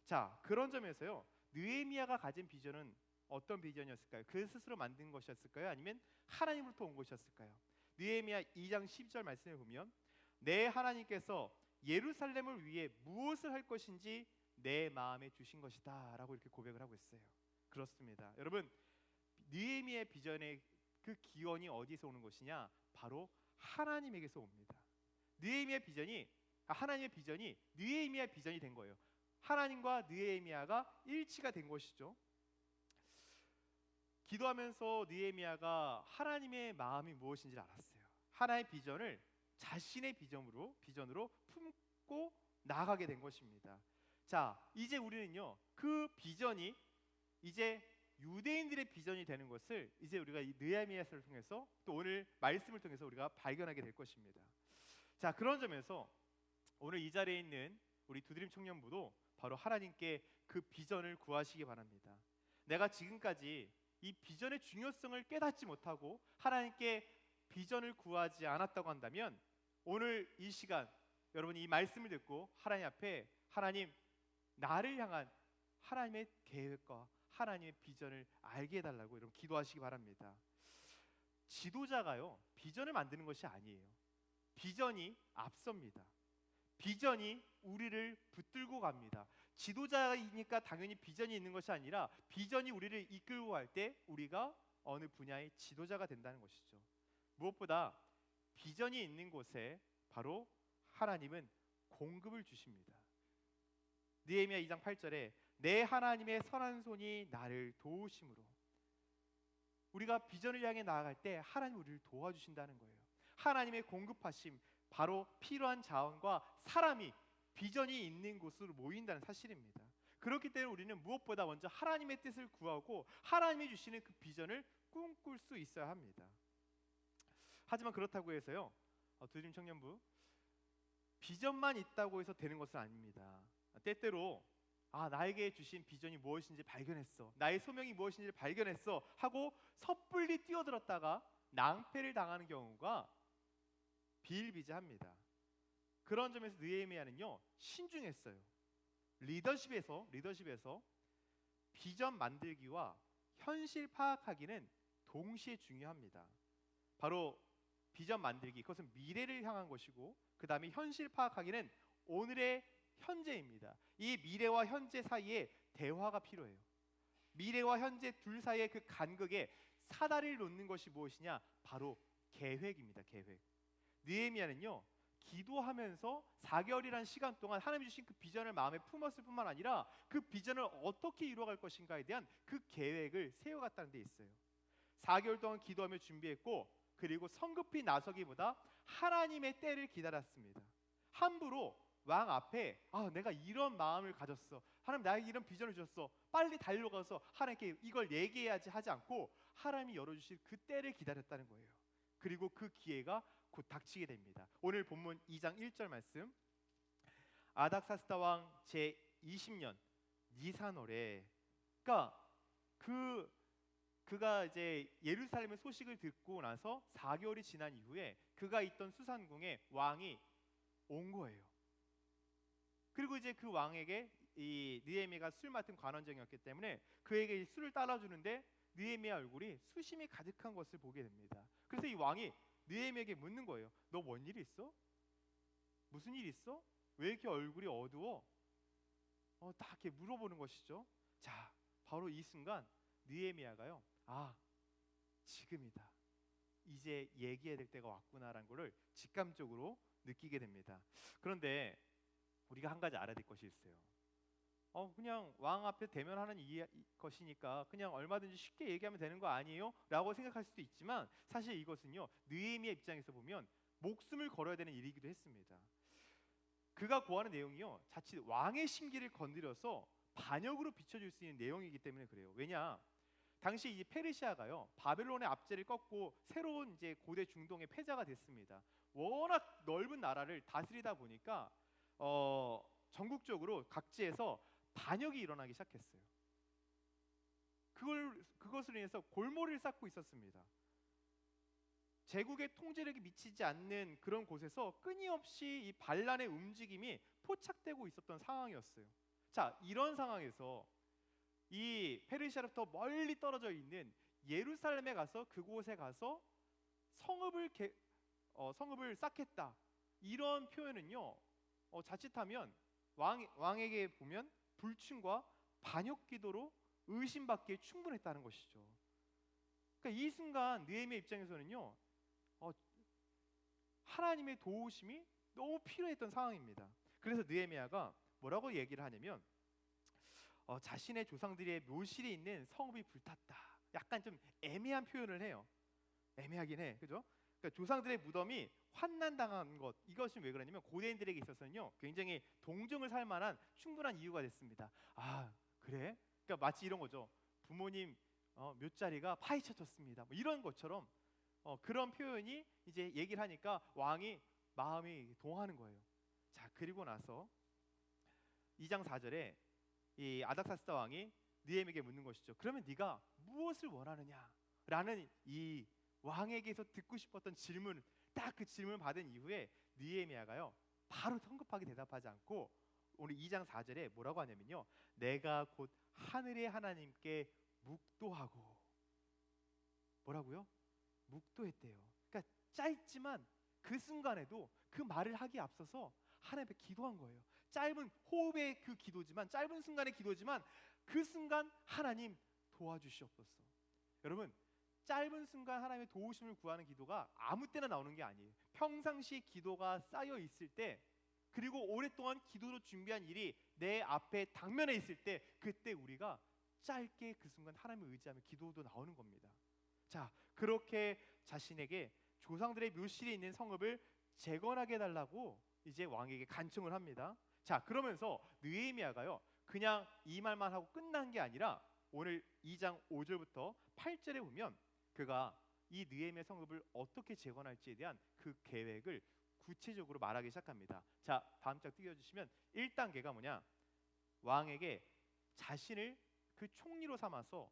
자, 그런 점에서요, 느헤미야가 가진 비전은 어떤 비전이었을까요? 그 스스로 만든 것이었을까요? 아니면 하나님으로부터 온 것이었을까요? 느헤미야 2장 12절 말씀을 보면, 내 하나님께서 예루살렘을 위해 무엇을 할 것인지 내 마음에 주신 것이다 라고 이렇게 고백을 하고 있어요. 그렇습니다. 여러분, 느헤미야의 비전의 그 기원이 어디서 오는 것이냐? 바로 하나님에게서 옵니다. 하나님의 비전이 느헤미야의 비전이 된 거예요. 하나님과 느헤미야가 일치가 된 것이죠. 기도하면서 느헤미야가 하나님의 마음이 무엇인지를 알았어요. 하나의 비전을 자신의 비전으로 품고 나아가게 된 것입니다. 자, 이제 우리는요, 그 비전이 이제 유대인들의 비전이 되는 것을 이제 우리가 이 느헤미야서를 통해서 또 오늘 말씀을 통해서 우리가 발견하게 될 것입니다. 자, 그런 점에서 오늘 이 자리에 있는 우리 두드림 청년부도 바로 하나님께 그 비전을 구하시기 바랍니다. 내가 지금까지 이 비전의 중요성을 깨닫지 못하고 하나님께 비전을 구하지 않았다고 한다면 오늘 이 시간 여러분이 이 말씀을 듣고 하나님 앞에 하나님, 나를 향한 하나님의 계획과 하나님의 비전을 알게 해달라고 여러분 기도하시기 바랍니다. 지도자가요, 비전을 만드는 것이 아니에요. 비전이 앞섭니다. 비전이 우리를 붙들고 갑니다. 지도자이니까 당연히 비전이 있는 것이 아니라 비전이 우리를 이끌고 갈 때 우리가 어느 분야의 지도자가 된다는 것이죠. 무엇보다 비전이 있는 곳에 바로 하나님은 공급을 주십니다. 느헤미야 2장 8절에 내 하나님의 선한 손이 나를 도우심으로, 우리가 비전을 향해 나아갈 때 하나님 우리를 도와주신다는 거예요. 하나님의 공급하심, 바로 필요한 자원과 사람이 비전이 있는 곳으로 모인다는 사실입니다. 그렇기 때문에 우리는 무엇보다 먼저 하나님의 뜻을 구하고 하나님이 주시는 그 비전을 꿈꿀 수 있어야 합니다. 하지만 그렇다고 해서요, 두드림 청년부, 비전만 있다고 해서 되는 것은 아닙니다. 때때로 나에게 주신 비전이 무엇인지 발견했어, 나의 소명이 무엇인지 발견했어 하고 섣불리 뛰어들었다가 낭패를 당하는 경우가 비일비재합니다. 그런 점에서 느헤미야는요, 신중했어요. 리더십에서 비전 만들기와 현실 파악하기는 동시에 중요합니다. 바로 비전 만들기, 그것은 미래를 향한 것이고, 그 다음에 현실 파악하기는 오늘의 현재입니다. 이 미래와 현재 사이에 대화가 필요해요. 미래와 현재 둘 사이의 그 간극에 사다리를 놓는 것이 무엇이냐? 바로 계획입니다. 계획. 느헤미야는요, 기도하면서 4개월이라는 시간 동안 하나님이 주신 그 비전을 마음에 품었을 뿐만 아니라 그 비전을 어떻게 이루어갈 것인가에 대한 그 계획을 세워갔다는 데 있어요. 4개월 동안 기도하며 준비했고, 그리고 성급히 나서기보다 하나님의 때를 기다렸습니다. 함부로 왕 앞에 내가 이런 마음을 가졌어, 하나님 나에게 이런 비전을 주셨어, 빨리 달려가서 하나님께 이걸 얘기해야지 하지 않고 하나님이 열어주실 그 때를 기다렸다는 거예요. 그리고 그 기회가 곧 닥치게 됩니다. 오늘 본문 2장 1절 말씀, 아닥사스다 왕 제20년 니산월에, 그러니까 그가 이제 예루살렘의 소식을 듣고 나서 4개월이 지난 이후에 그가 있던 수산궁에 왕이 온 거예요. 그리고 이제 그 왕에게 이 느헤미야가 술 맡은 관원장이었기 때문에 그에게 술을 따라주는데 느헤미야 얼굴이 수심이 가득한 것을 보게 됩니다. 그래서 이 왕이 느헤미야에게 묻는 거예요. 너 뭔 일 있어? 무슨 일 있어? 왜 이렇게 얼굴이 어두워? 딱 이렇게 물어보는 것이죠. 자, 바로 이 순간 느헤미야가요, 지금이다, 이제 얘기해야 될 때가 왔구나라는 것을 직감적으로 느끼게 됩니다. 그런데 우리가 한 가지 알아야 될 것이 있어요. 그냥 왕 앞에 대면하는 것이니까 그냥 얼마든지 쉽게 얘기하면 되는 거 아니에요? 라고 생각할 수도 있지만 사실 이것은요, 느헤미야 입장에서 보면 목숨을 걸어야 되는 일이기도 했습니다. 그가 구하는 내용이요, 자칫 왕의 심기를 건드려서 반역으로 비춰질 수 있는 내용이기 때문에 그래요. 왜냐, 당시 이 페르시아가요, 바벨론의 압제를 꺾고 새로운 이제 고대 중동의 패자가 됐습니다. 워낙 넓은 나라를 다스리다 보니까 전국적으로 각지에서 반역이 일어나기 시작했어요. 그것으로 인해서 골몰을 쌓고 있었습니다. 제국의 통제력이 미치지 않는 그런 곳에서 끊임없이 이 반란의 움직임이 포착되고 있었던 상황이었어요. 자, 이런 상황에서 이 페르시아로부터 멀리 떨어져 있는 예루살렘에 가서 그곳에 가서 성읍을 쌓겠다, 이런 표현은요, 자칫하면 왕에게 보면 불충과 반역 기도로 의심받기에 충분했다는 것이죠. 그러니까 이 순간 느헤미야 입장에서는요, 하나님의 도우심이 너무 필요했던 상황입니다. 그래서 느헤미야가 뭐라고 얘기를 하냐면 자신의 조상들의 묘실이 있는 성읍이 불탔다, 약간 좀 애매한 표현을 해요. 애매하긴 해, 그죠? 그러니까 조상들의 무덤이 환난당한 것, 이것이 왜 그러냐면 고대인들에게 있어서는요 굉장히 동정을 살 만한 충분한 이유가 됐습니다. 아 그래? 그러니까 마치 이런 거죠. 부모님 묘자리가 파헤쳐졌습니다. 뭐 이런 것처럼 그런 표현이 이제 얘기를 하니까 왕이 마음이 동하는 거예요. 자 그리고 나서 2장 4절에 이 아닥사스다 왕이 느헤미에게 묻는 것이죠. 그러면 네가 무엇을 원하느냐라는 이 왕에게서 듣고 싶었던 질문, 딱 그 질문을 받은 이후에 느헤미야가요 바로 성급하게 대답하지 않고 오늘 2장 4절에 뭐라고 하냐면요, 내가 곧 하늘의 하나님께 묵도하고, 뭐라고요? 묵도했대요. 그러니까 짧지만 그 순간에도 그 말을 하기에 앞서서 하나님께 기도한 거예요. 짧은 호흡의 그 기도지만, 짧은 순간의 기도지만 그 순간 하나님 도와주시옵소서. 여러분, 짧은 순간 하나님의 도우심을 구하는 기도가 아무 때나 나오는 게 아니에요. 평상시 기도가 쌓여 있을 때, 그리고 오랫동안 기도로 준비한 일이 내 앞에 당면에 있을 때, 그때 우리가 짧게 그 순간 하나님을 의지하며 기도도 나오는 겁니다. 자, 그렇게 자신에게 조상들의 묘실에 있는 성읍을 재건하게 해달라고 이제 왕에게 간청을 합니다. 자, 그러면서 느헤미야가요 그냥 이 말만 하고 끝난 게 아니라 오늘 2장 5절부터 8절에 보면 그가 이 느헤미야 성읍을 어떻게 재건할지에 대한 그 계획을 구체적으로 말하기 시작합니다. 자, 다음 장 띄워주시면 1단계가 뭐냐, 왕에게 자신을 그 총리로 삼아서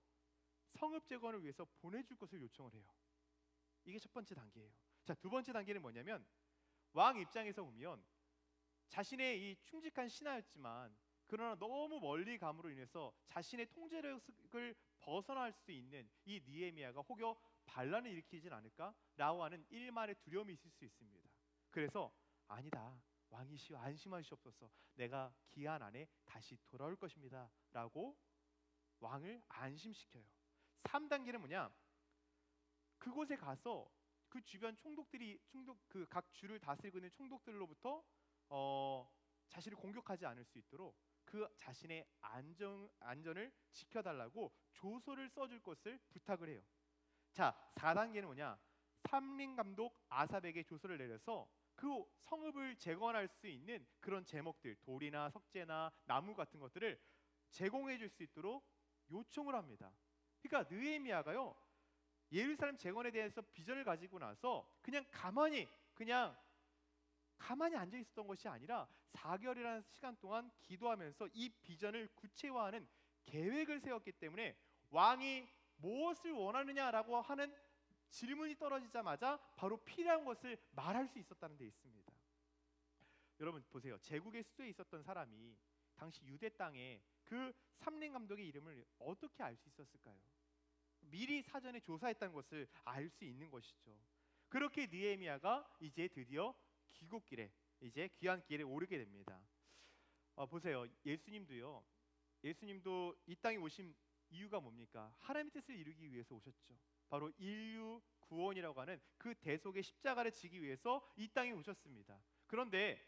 성읍 재건을 위해서 보내줄 것을 요청을 해요. 이게 첫 번째 단계예요. 자, 두 번째 단계는 뭐냐면 왕 입장에서 보면 자신의 이 충직한 신하였지만 그러나 너무 멀리 감으로 인해서 자신의 통제력을 벗어날 수 있는 이 느헤미야가 혹여 반란을 일으키진 않을까라고 하는 일말의 두려움이 있을 수 있습니다. 그래서 아니다, 왕이시여 안심하시옵소서, 내가 기한 안에 다시 돌아올 것입니다 라고 왕을 안심시켜요. 3단계는 뭐냐, 그곳에 가서 그 주변 그 각 주를 다스리고 있는 총독들로부터 자신을 공격하지 않을 수 있도록 그 자신의 안전을 지켜달라고 조서를 써줄 것을 부탁을 해요. 자, 4단계는 뭐냐, 삼림감독 아삽에게 조서를 내려서 그 성읍을 재건할 수 있는 그런 제목들, 돌이나 석재나 나무 같은 것들을 제공해 줄 수 있도록 요청을 합니다. 그러니까 느헤미야가요 예루살렘 재건에 대해서 비전을 가지고 나서 그냥 가만히 앉아 있었던 것이 아니라 4개월이라는 시간 동안 기도하면서 이 비전을 구체화하는 계획을 세웠기 때문에 왕이 무엇을 원하느냐라고 하는 질문이 떨어지자마자 바로 필요한 것을 말할 수 있었다는 데 있습니다. 여러분 보세요. 제국의 수도에 있었던 사람이 당시 유대 땅에 그 삼림 감독의 이름을 어떻게 알 수 있었을까요? 미리 사전에 조사했다는 것을 알 수 있는 것이죠. 그렇게 느헤미야가 이제 드디어 귀국길에, 이제 귀한 길에 오르게 됩니다. 보세요. 예수님도 이 땅에 오신 이유가 뭡니까? 하나님의 뜻을 이루기 위해서 오셨죠. 바로 인류 구원이라고 하는 그 대속의 십자가를 지기 위해서 이 땅에 오셨습니다. 그런데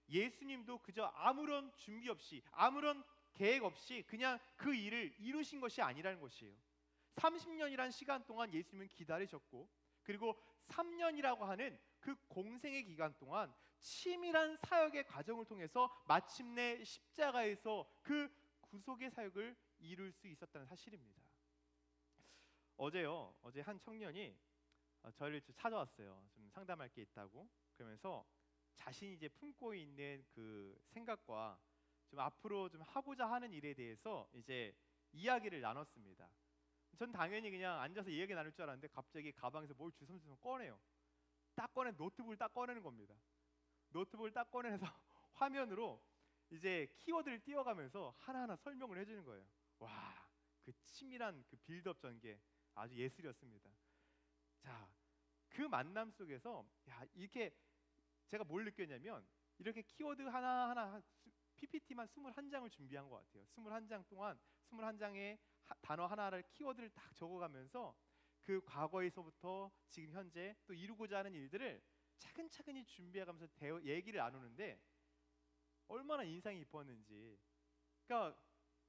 예수님도 그저 아무런 준비 없이, 아무런 계획 없이 그냥 그 일을 이루신 것이 아니라는 것이에요. 30년이란 시간 동안 예수님은 기다리셨고, 그리고 3년이라고 하는 그 공생의 기간 동안 치밀한 사역의 과정을 통해서 마침내 십자가에서 그 구속의 사역을 이룰 수 있었다는 사실입니다. 어제 한 청년이 저를 찾아왔어요. 좀 상담할 게 있다고. 그러면서 자신이 이제 품고 있는 그 생각과 좀 앞으로 좀 하고자 하는 일에 대해서 이제 이야기를 나눴습니다. 전 당연히 그냥 앉아서 이야기 나눌 줄 알았는데 갑자기 가방에서 뭘 주섬주섬 꺼내요. 노트북을 딱 꺼내는 겁니다. 노트북을 딱 꺼내서 화면으로 이제 키워드를 띄워가면서 하나하나 설명을 해주는 거예요. 와, 그 치밀한 그 빌드업 전개 아주 예술이었습니다. 자, 그 만남 속에서 이렇게 제가 뭘 느꼈냐면, 이렇게 키워드 하나하나 PPT만 21장을 준비한 것 같아요. 21장 동안 21장의 단어 하나를 키워드를 딱 적어가면서 그 과거에서부터 지금 현재 또 이루고자 하는 일들을 차근차근히 준비해가면서 얘기를 나누는데 얼마나 인상이 깊었는지. 그러니까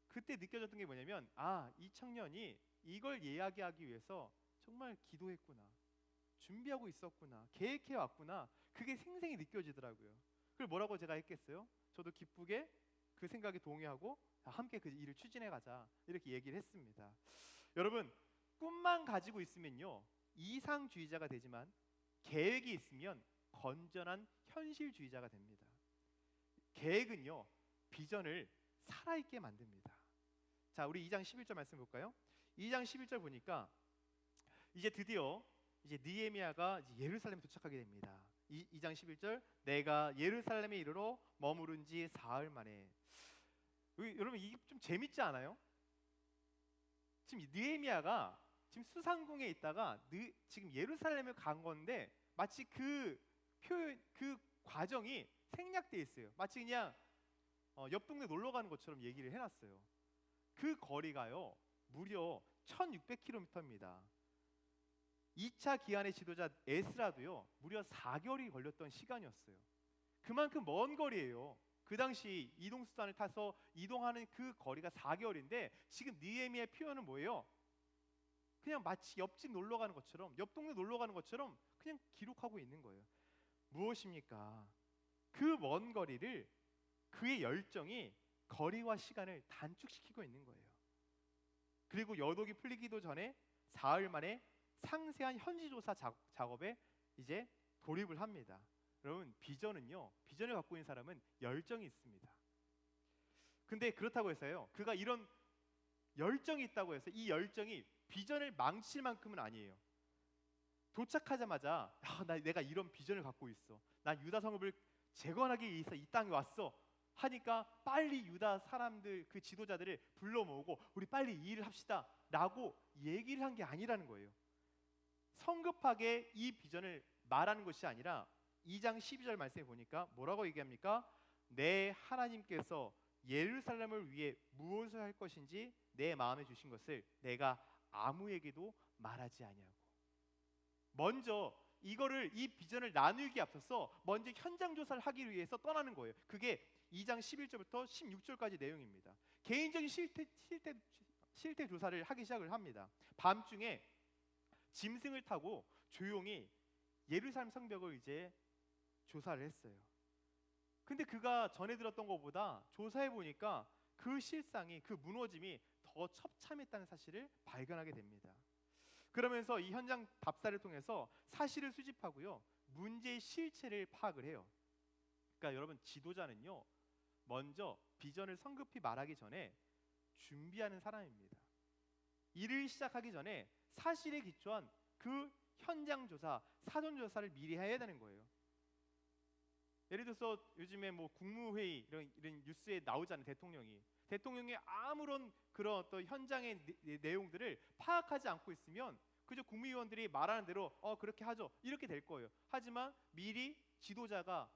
그때 느껴졌던 게 뭐냐면, 이 청년이 이걸 이야기하기 위해서 정말 기도했구나, 준비하고 있었구나, 계획해 왔구나, 그게 생생히 느껴지더라고요. 그걸 뭐라고 제가 했겠어요? 저도 기쁘게 그 생각에 동의하고 함께 그 일을 추진해 가자, 이렇게 얘기를 했습니다. 여러분, 꿈만 가지고 있으면요 이상주의자가 되지만 계획이 있으면 건전한 현실주의자가 됩니다. 계획은요 비전을 살아있게 만듭니다. 자, 우리 2장 11절 말씀 볼까요? 2장 11절 보니까 이제 드디어 이제 느헤미야가 이제 예루살렘에 도착하게 됩니다. 2장 11절, 내가 예루살렘에 이르러 머무른 지 사흘 만에. 여러분, 이게 좀 재밌지 않아요? 지금 느헤미야가 지금 수상궁에 있다가 지금 예루살렘에 간 건데 마치 그 표현, 그 과정이 생략돼 있어요. 마치 그냥 옆 동네 놀러 가는 것처럼 얘기를 해놨어요. 그 거리가요 무려 1600km입니다. 2차 기한의 지도자 에스라도요 무려 4개월이 걸렸던 시간이었어요. 그만큼 먼 거리예요. 그 당시 이동수단을 타서 이동하는 그 거리가 4개월인데 지금 느헤미야의 표현은 뭐예요? 그냥 마치 옆집 놀러 가는 것처럼, 옆 동네 놀러 가는 것처럼 그냥 기록하고 있는 거예요. 무엇입니까? 그 먼 거리를 그의 열정이 거리와 시간을 단축시키고 있는 거예요. 그리고 여독이 풀리기도 전에 사흘 만에 상세한 현지조사 작업에 이제 돌입을 합니다. 여러분, 비전은요, 비전을 갖고 있는 사람은 열정이 있습니다. 근데 그렇다고 해서요, 그가 이런 열정이 있다고 해서 이 열정이 비전을 망칠 만큼은 아니에요. 도착하자마자 내가 이런 비전을 갖고 있어, 난 유다 성읍을 재건하기 위해서 이 땅에 왔어 하니까 빨리 유다 사람들, 그 지도자들을 불러 모으고 우리 빨리 이 일을 합시다 라고 얘기를 한 게 아니라는 거예요. 성급하게 이 비전을 말하는 것이 아니라 2장 12절 말씀에 보니까 뭐라고 얘기합니까? 내 하나님께서 예루살렘을 위해 무엇을 할 것인지 내 마음에 주신 것을 내가 아무에게도 말하지 아니하고. 먼저 이 비전을 나누기 앞서서 먼저 현장 조사를 하기 위해서 떠나는 거예요. 그게 2장 11절부터 16절까지 내용입니다. 개인적인 실태 조사를 하기 시작을 합니다. 밤중에 짐승을 타고 조용히 예루살렘 성벽을 이제 조사를 했어요. 근데 그가 전에 들었던 것보다 조사해 보니까 그 실상이, 그 무너짐이 더 처참했다는 사실을 발견하게 됩니다. 그러면서 이 현장 답사를 통해서 사실을 수집하고요, 문제의 실체를 파악을 해요. 그러니까 여러분, 지도자는요 먼저 비전을 성급히 말하기 전에 준비하는 사람입니다. 일을 시작하기 전에 사실에 기초한 그 현장 조사, 사전 조사를 미리 해야 되는 거예요. 예를 들어서 요즘에 뭐 국무회의 이런 뉴스에 나오잖아요. 대통령이 아무런 그런 어떤 현장의 내용들을 파악하지 않고 있으면 그저 국무위원들이 말하는 대로 그렇게 하죠, 이렇게 될 거예요. 하지만 미리 지도자가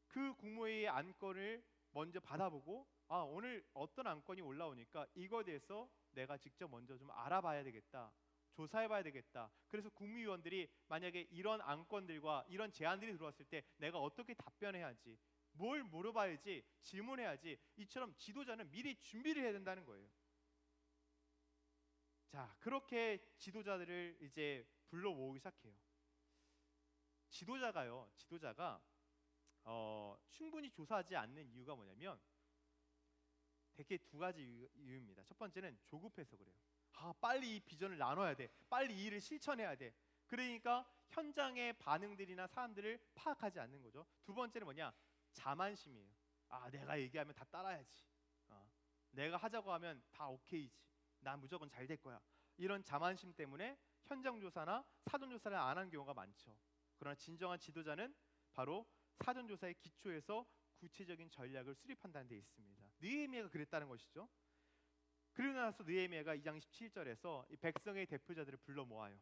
그 국무회의의 안건을 먼저 받아보고 오늘 어떤 안건이 올라오니까 이거에 대해서 내가 직접 먼저 좀 알아봐야 되겠다, 조사해봐야 되겠다. 그래서 국무위원들이 만약에 이런 안건들과 이런 제안들이 들어왔을 때 내가 어떻게 답변해야지, 뭘 물어봐야지, 질문해야지, 이처럼 지도자는 미리 준비를 해야 된다는 거예요. 자, 그렇게 지도자들을 이제 불러 모으기 시작해요. 지도자가 충분히 조사하지 않는 이유가 뭐냐면 대개 두 가지 이유입니다. 첫 번째는 조급해서 그래요. 빨리 이 비전을 나눠야 돼, 빨리 이 일을 실천해야 돼. 그러니까 현장의 반응들이나 사람들을 파악하지 않는 거죠. 두 번째는 뭐냐? 자만심이에요. 내가 얘기하면 다 따라야지, 내가 하자고 하면 다 오케이지, 난 무조건 잘 될 거야. 이런 자만심 때문에 현장 조사나 사전 조사를 안 한 경우가 많죠. 그러나 진정한 지도자는 바로 사전 조사의 기초에서 구체적인 전략을 수립한다는 데 있습니다. 느헤미야가 그랬다는 것이죠. 그리고 나서 느헤미야가 2장 17절에서 이 백성의 대표자들을 불러 모아요.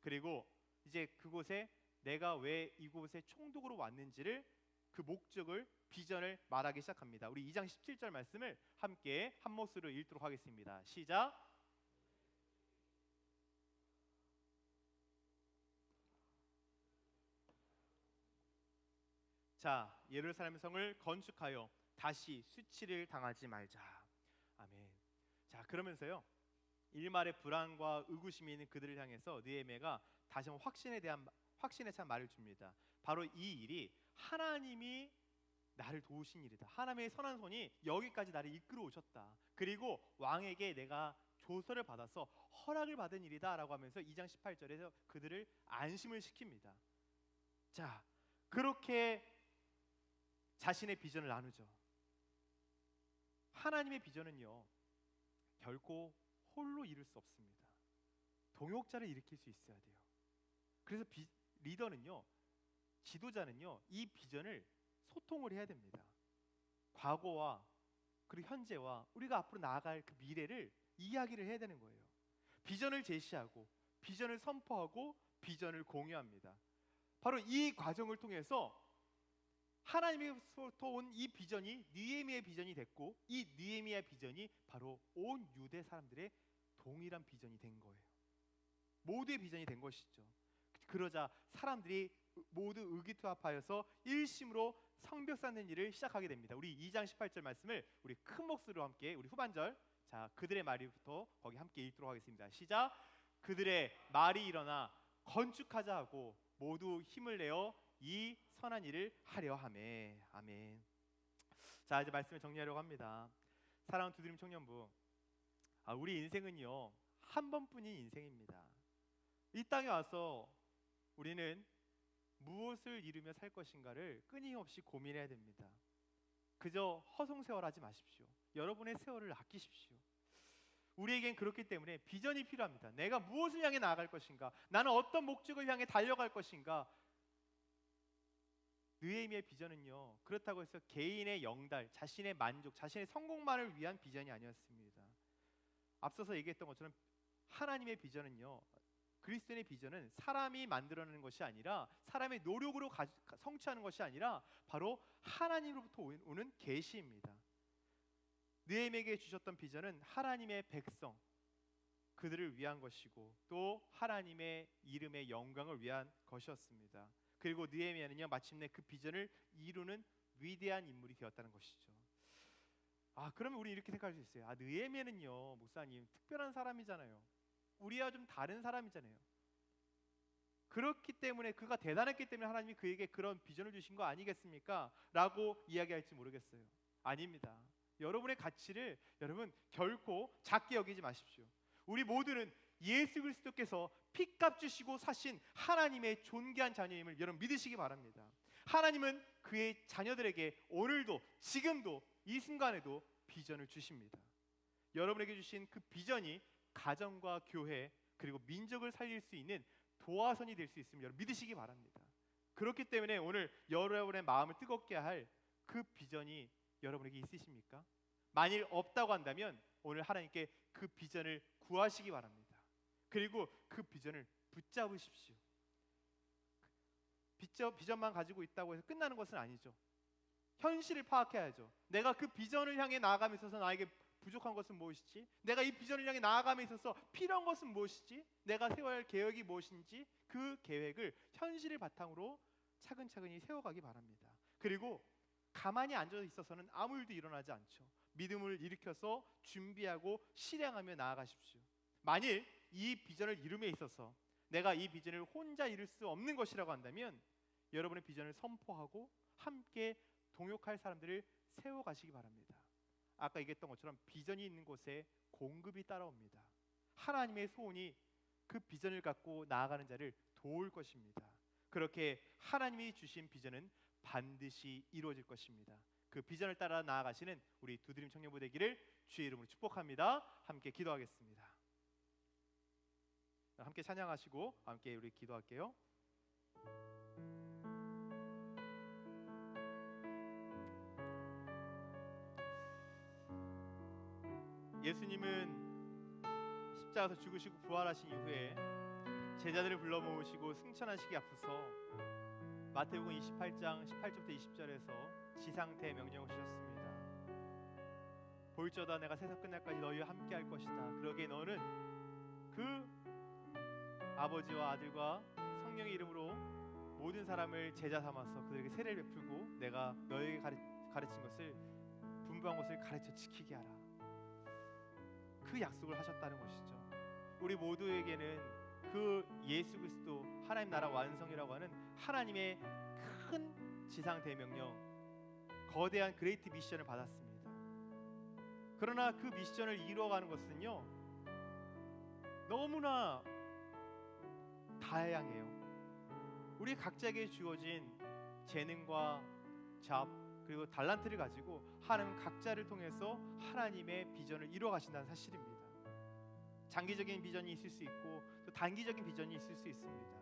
그리고 이제 그곳에 내가 왜 이곳에 총독으로 왔는지를, 그 목적을, 비전을 말하기 시작합니다. 우리 2장 17절 말씀을 함께 한 목소리로 읽도록 하겠습니다. 시작. 자, 예루살렘 성을 건축하여 다시 수치를 당하지 말자. 아멘. 자, 그러면서요 일말의 불안과 의구심이 있는 그들을 향해서 느헤미야가 다시 한번 확신에 찬 말을 줍니다. 바로 이 일이 하나님이 나를 도우신 일이다. 하나님의 선한 손이 여기까지 나를 이끌어 오셨다. 그리고 왕에게 내가 조서를 받아서 허락을 받은 일이다라고 하면서 2장 18절에서 그들을 안심을 시킵니다. 자, 그렇게 자신의 비전을 나누죠. 하나님의 비전은요, 결코 홀로 이룰 수 없습니다. 동역자를 일으킬 수 있어야 돼요. 그래서 리더는요, 지도자는요, 이 비전을 소통을 해야 됩니다. 과거와 그리고 현재와 우리가 앞으로 나아갈 그 미래를 이야기를 해야 되는 거예요. 비전을 제시하고 비전을 선포하고 비전을 공유합니다. 바로 이 과정을 통해서 하나님에서부터 온 이 비전이 느헤미야의 비전이 됐고, 이 느헤미야의 비전이 바로 온 유대 사람들의 동일한 비전이 된 거예요. 모두의 비전이 된 것이죠. 그러자 사람들이 모두 의기투합하여서 일심으로 성벽 쌓는 일을 시작하게 됩니다. 우리 2장 18절 말씀을 우리 큰 목소리로 함께, 우리 후반절, 자, 그들의 말이부터 거기 함께 읽도록 하겠습니다. 시작. 그들의 말이 일어나 건축하자 하고 모두 힘을 내어 이 선한 일을 하려 하매. 아멘. 자, 이제 말씀을 정리하려고 합니다. 사랑하는 두드림 청년부, 우리 인생은요, 한 번뿐인 인생입니다. 이 땅에 와서 우리는 무엇을 이루며 살 것인가를 끊임없이 고민해야 됩니다. 그저 허송세월하지 마십시오. 여러분의 세월을 아끼십시오. 우리에겐 그렇기 때문에 비전이 필요합니다. 내가 무엇을 향해 나아갈 것인가, 나는 어떤 목적을 향해 달려갈 것인가. 느헤미야의 비전은요, 그렇다고 해서 개인의 영달, 자신의 만족, 자신의 성공만을 위한 비전이 아니었습니다. 앞서서 얘기했던 것처럼 하나님의 비전은요, 그리스도인의 비전은 사람이 만들어내는 것이 아니라, 사람의 노력으로 성취하는 것이 아니라 바로 하나님으로부터 오는 계시입니다. 느헤미야에게 주셨던 비전은 하나님의 백성, 그들을 위한 것이고 또 하나님의 이름의 영광을 위한 것이었습니다. 그리고 느헤미야는요, 마침내 그 비전을 이루는 위대한 인물이 되었다는 것이죠. 그러면 우리 이렇게 생각할 수 있어요. 느헤미야는요, 목사님, 특별한 사람이잖아요. 우리와 좀 다른 사람이잖아요. 그렇기 때문에, 그가 대단했기 때문에 하나님이 그에게 그런 비전을 주신 거 아니겠습니까? 라고 이야기할지 모르겠어요. 아닙니다. 여러분의 가치를 여러분 결코 작게 여기지 마십시오. 우리 모두는 예수 그리스도께서 피값 주시고 사신 하나님의 존귀한 자녀임을 여러분 믿으시기 바랍니다. 하나님은 그의 자녀들에게 오늘도, 지금도, 이 순간에도 비전을 주십니다. 여러분에게 주신 그 비전이 가정과 교회 그리고 민족을 살릴 수 있는 도화선이 될 수 있음을 여러분 믿으시기 바랍니다. 그렇기 때문에 오늘 여러분의 마음을 뜨겁게 할 그 비전이 여러분에게 있으십니까? 만일 없다고 한다면 오늘 하나님께 그 비전을 구하시기 바랍니다. 그리고 그 비전을 붙잡으십시오. 비전만 가지고 있다고 해서 끝나는 것은 아니죠. 현실을 파악해야죠. 내가 그 비전을 향해 나아감에 있어서 나에게 부족한 것은 무엇이지? 내가 이 비전을 향해 나아감에 있어서 필요한 것은 무엇이지? 내가 세워야 할 계획이 무엇인지 그 계획을 현실을 바탕으로 차근차근히 세워가기 바랍니다. 그리고 가만히 앉아 있어서는 아무 일도 일어나지 않죠. 믿음을 일으켜서 준비하고 실행하며 나아가십시오. 만일 이 비전을 이룸에 있어서 내가 이 비전을 혼자 이룰 수 없는 것이라고 한다면 여러분의 비전을 선포하고 함께 동역할 사람들을 세워가시기 바랍니다. 아까 얘기했던 것처럼 비전이 있는 곳에 공급이 따라옵니다. 하나님의 소원이 그 비전을 갖고 나아가는 자를 도울 것입니다. 그렇게 하나님이 주신 비전은 반드시 이루어질 것입니다. 그 비전을 따라 나아가시는 우리 두드림 청년부 되기를 주의 이름으로 축복합니다. 함께 기도하겠습니다. 함께 찬양하시고 함께 우리 기도할게요. 예수님은 십자가에서 죽으시고 부활하신 이후에 제자들을 불러 모으시고 승천하시기 앞서서 마태복음 28장 18절부터 20절에서 지상태 명령을 주셨습니다. 볼지어다 내가 세상 끝날까지 너희와 함께 할 것이다. 그러기에 너는 그 아버지와 아들과 성령의 이름으로 모든 사람을 제자 삼아서 그들에게 세례를 베풀고 내가 너희에게 가르친 것을 분부한 것을 가르쳐 지키게 하라. 그 약속을 하셨다는 것이죠. 우리 모두에게는 그 예수 그리스도 하나님 나라 완성이라고 하는 하나님의 큰 지상 대명령, 거대한 그레이트 미션을 받았습니다. 그러나 그 미션을 이루어가는 것은요 너무나 다양해요. 우리 각자에게 주어진 재능과 잡 그리고 달란트를 가지고 하나님은 각자를 통해서 하나님의 비전을 이루어가신다는 사실입니다. 장기적인 비전이 있을 수 있고 또 단기적인 비전이 있을 수 있습니다.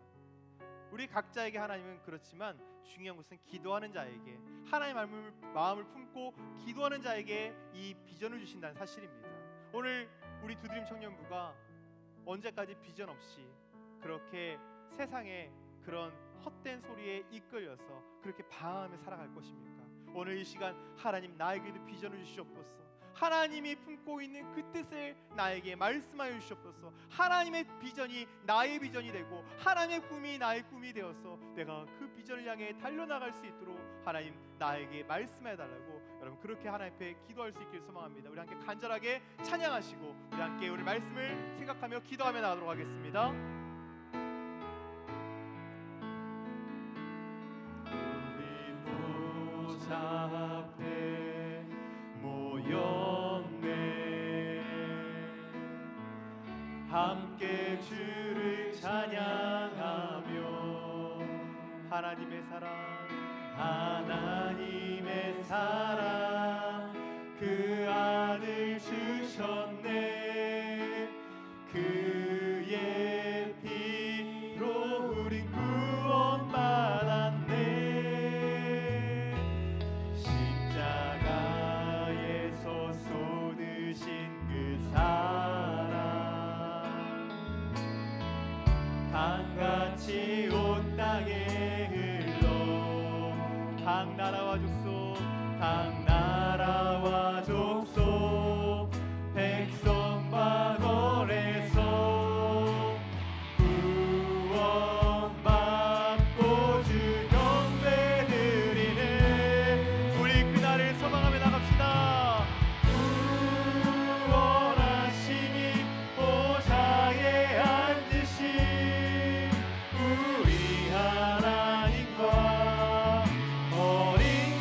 우리 각자에게 하나님은 그렇지만 중요한 것은 기도하는 자에게 하나님의 마음을 품고 기도하는 자에게 이 비전을 주신다는 사실입니다. 오늘 우리 두드림 청년부가 언제까지 비전 없이 그렇게 세상에 그런 헛된 소리에 이끌려서 그렇게 방황하며 살아갈 것입니까? 오늘 이 시간 하나님 나에게도 비전을 주시옵소서. 하나님이 품고 있는 그 뜻을 나에게 말씀하여 주시옵소서. 하나님의 비전이 나의 비전이 되고 하나님의 꿈이 나의 꿈이 되어서 내가 그 비전을 향해 달려나갈 수 있도록 하나님 나에게 말씀해 달라고 여러분 그렇게 하나님 앞에 기도할 수 있길 소망합니다. 우리 함께 간절하게 찬양하시고 우리 함께 오늘 말씀을 생각하며 기도하며 나가도록 하겠습니다. 우리 보좌 앞에 모였네. 함께 주를 찬양하며 하나님의 사랑 하나님의 사랑 그 아들 주셨네. 그의 피로 우리 구원받았네. 십자가에서 쏟으신 그 사랑 강같이 온 땅에 흘러 각 나라와 족속 각 나라와 족속 백성 만원에서 구원받고 주 경배 드리네. 우리 그날을 소망하며 나갑시다. 구원하시니 보좌에 앉으신 우리 하나님과 어린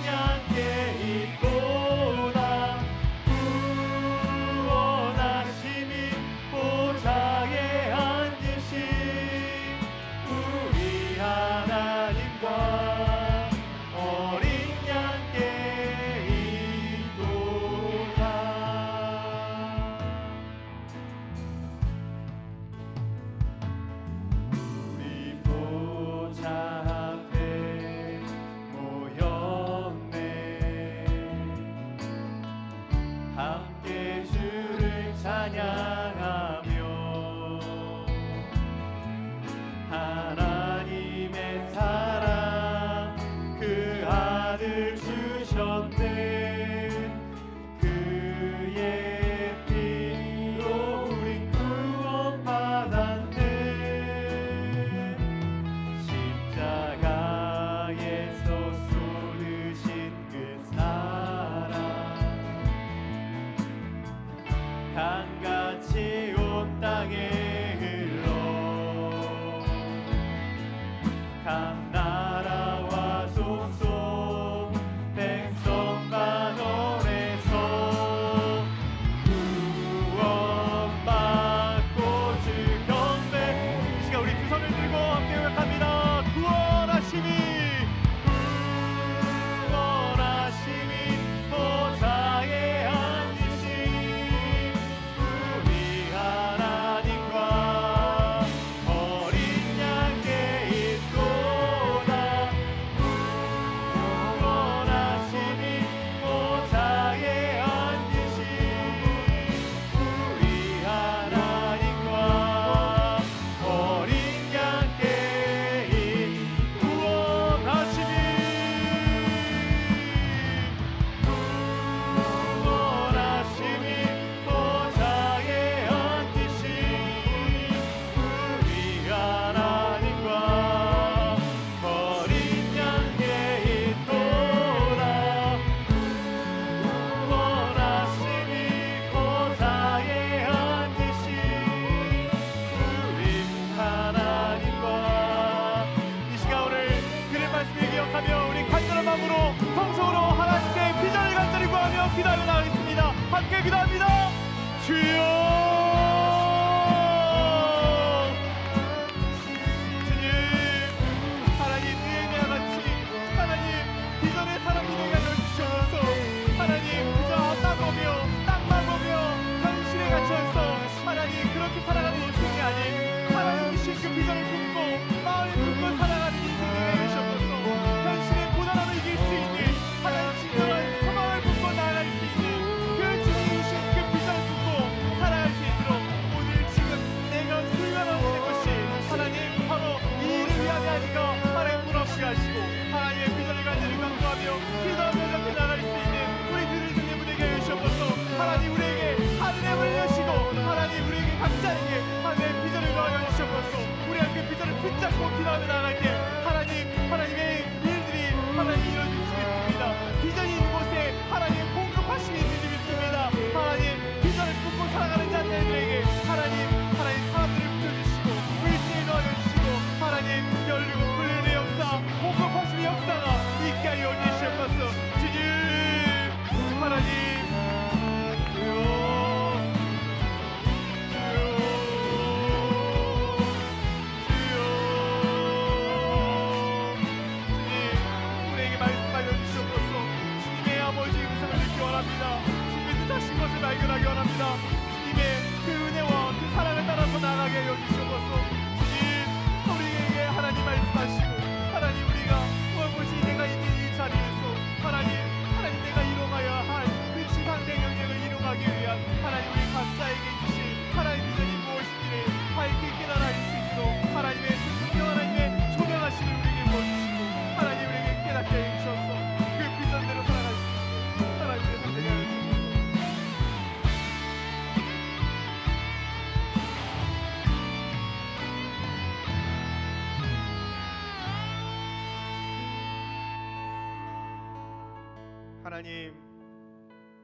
하나님,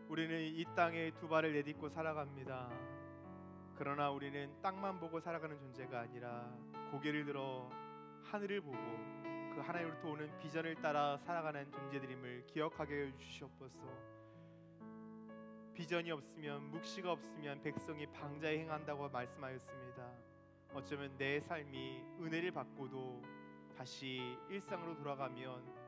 우리는 이 땅에 두 발을 내딛고 살아갑니다. 그러나 우리는 땅만 보고 살아가는 존재가 아니라 고개를 들어 하늘을 보고 그 하나님으로부터 오는 비전을 따라 살아가는 존재들임을 기억하게 해주시옵소서. 비전이 없으면, 묵시가 없으면 백성이 방자에 행한다고 말씀하였습니다. 어쩌면 내 삶이 은혜를 받고도 다시 일상으로 돌아가면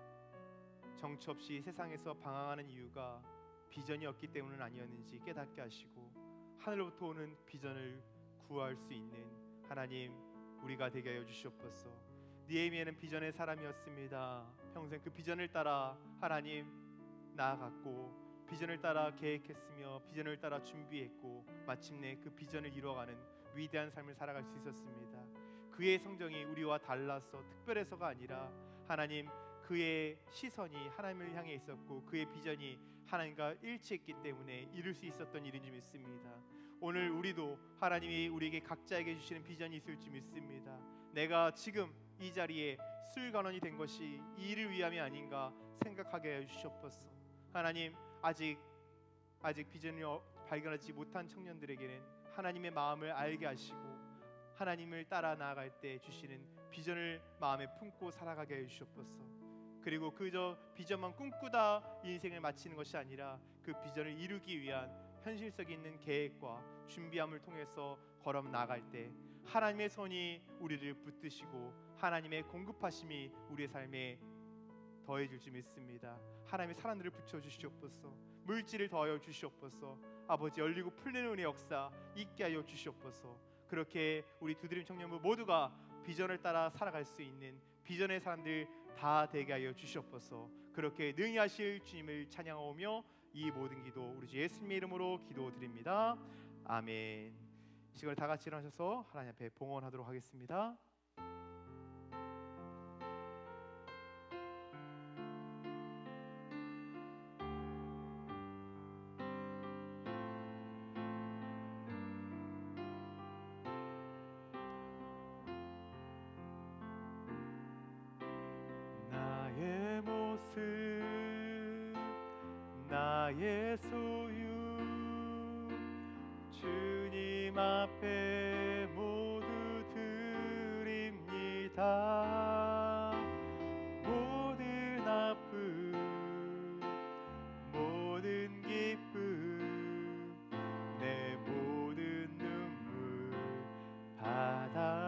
정처 없이 세상에서 방황하는 이유가 비전이 없기 때문은 아니었는지 깨닫게 하시고 하늘로부터 오는 비전을 구할 수 있는 하나님, 우리가 되게 하여 주시옵소서. 느헤미야는 비전의 사람이었습니다. 평생 그 비전을 따라 하나님 나아갔고 비전을 따라 계획했으며 비전을 따라 준비했고 마침내 그 비전을 이루어가는 위대한 삶을 살아갈 수 있었습니다. 그의 성정이 우리와 달라서 특별해서가 아니라 하나님, 그의 시선이 하나님을 향해 있었고 그의 비전이 하나님과 일치했기 때문에 이룰 수 있었던 일인 줄 믿습니다. 오늘 우리도 하나님이 우리에게 각자에게 주시는 비전이 있을 줄 믿습니다. 내가 지금 이 자리에 수일관원이 된 것이 이 일을 위함이 아닌가 생각하게 해주시옵소서. 하나님, 아직 비전을 발견하지 못한 청년들에게는 하나님의 마음을 알게 하시고 하나님을 따라 나아갈 때 주시는 비전을 마음에 품고 살아가게 해주시옵소서. 그리고 그저 비전만 꿈꾸다 인생을 마치는 것이 아니라 그 비전을 이루기 위한 현실성 있는 계획과 준비함을 통해서 걸어 나갈 때 하나님의 손이 우리를 붙드시고 하나님의 공급하심이 우리의 삶에 더해질 줄 믿습니다. 하나님의 사람들을 붙여주시옵소서. 물질을 더하여 주시옵소서. 아버지, 열리고 풀리는 은혜 역사 있게 하여 주시옵소서. 그렇게 우리 두드림 청년부 모두가 비전을 따라 살아갈 수 있는 비전의 사람들 다 되게 하여 주시옵소서. 그렇게 능히 하실 주님을 찬양하오며 이 모든 기도 우리 주 예수님의 이름으로 기도드립니다. 아멘. 이 시간에 다 같이 일어나셔서 하나님 앞에 봉헌하도록 하겠습니다. 나의 모습, 나의 소유, 주님 앞에 모두 드립니다. 모든 아픔, 모든 기쁨, 내 모든 눈물 받아주소서.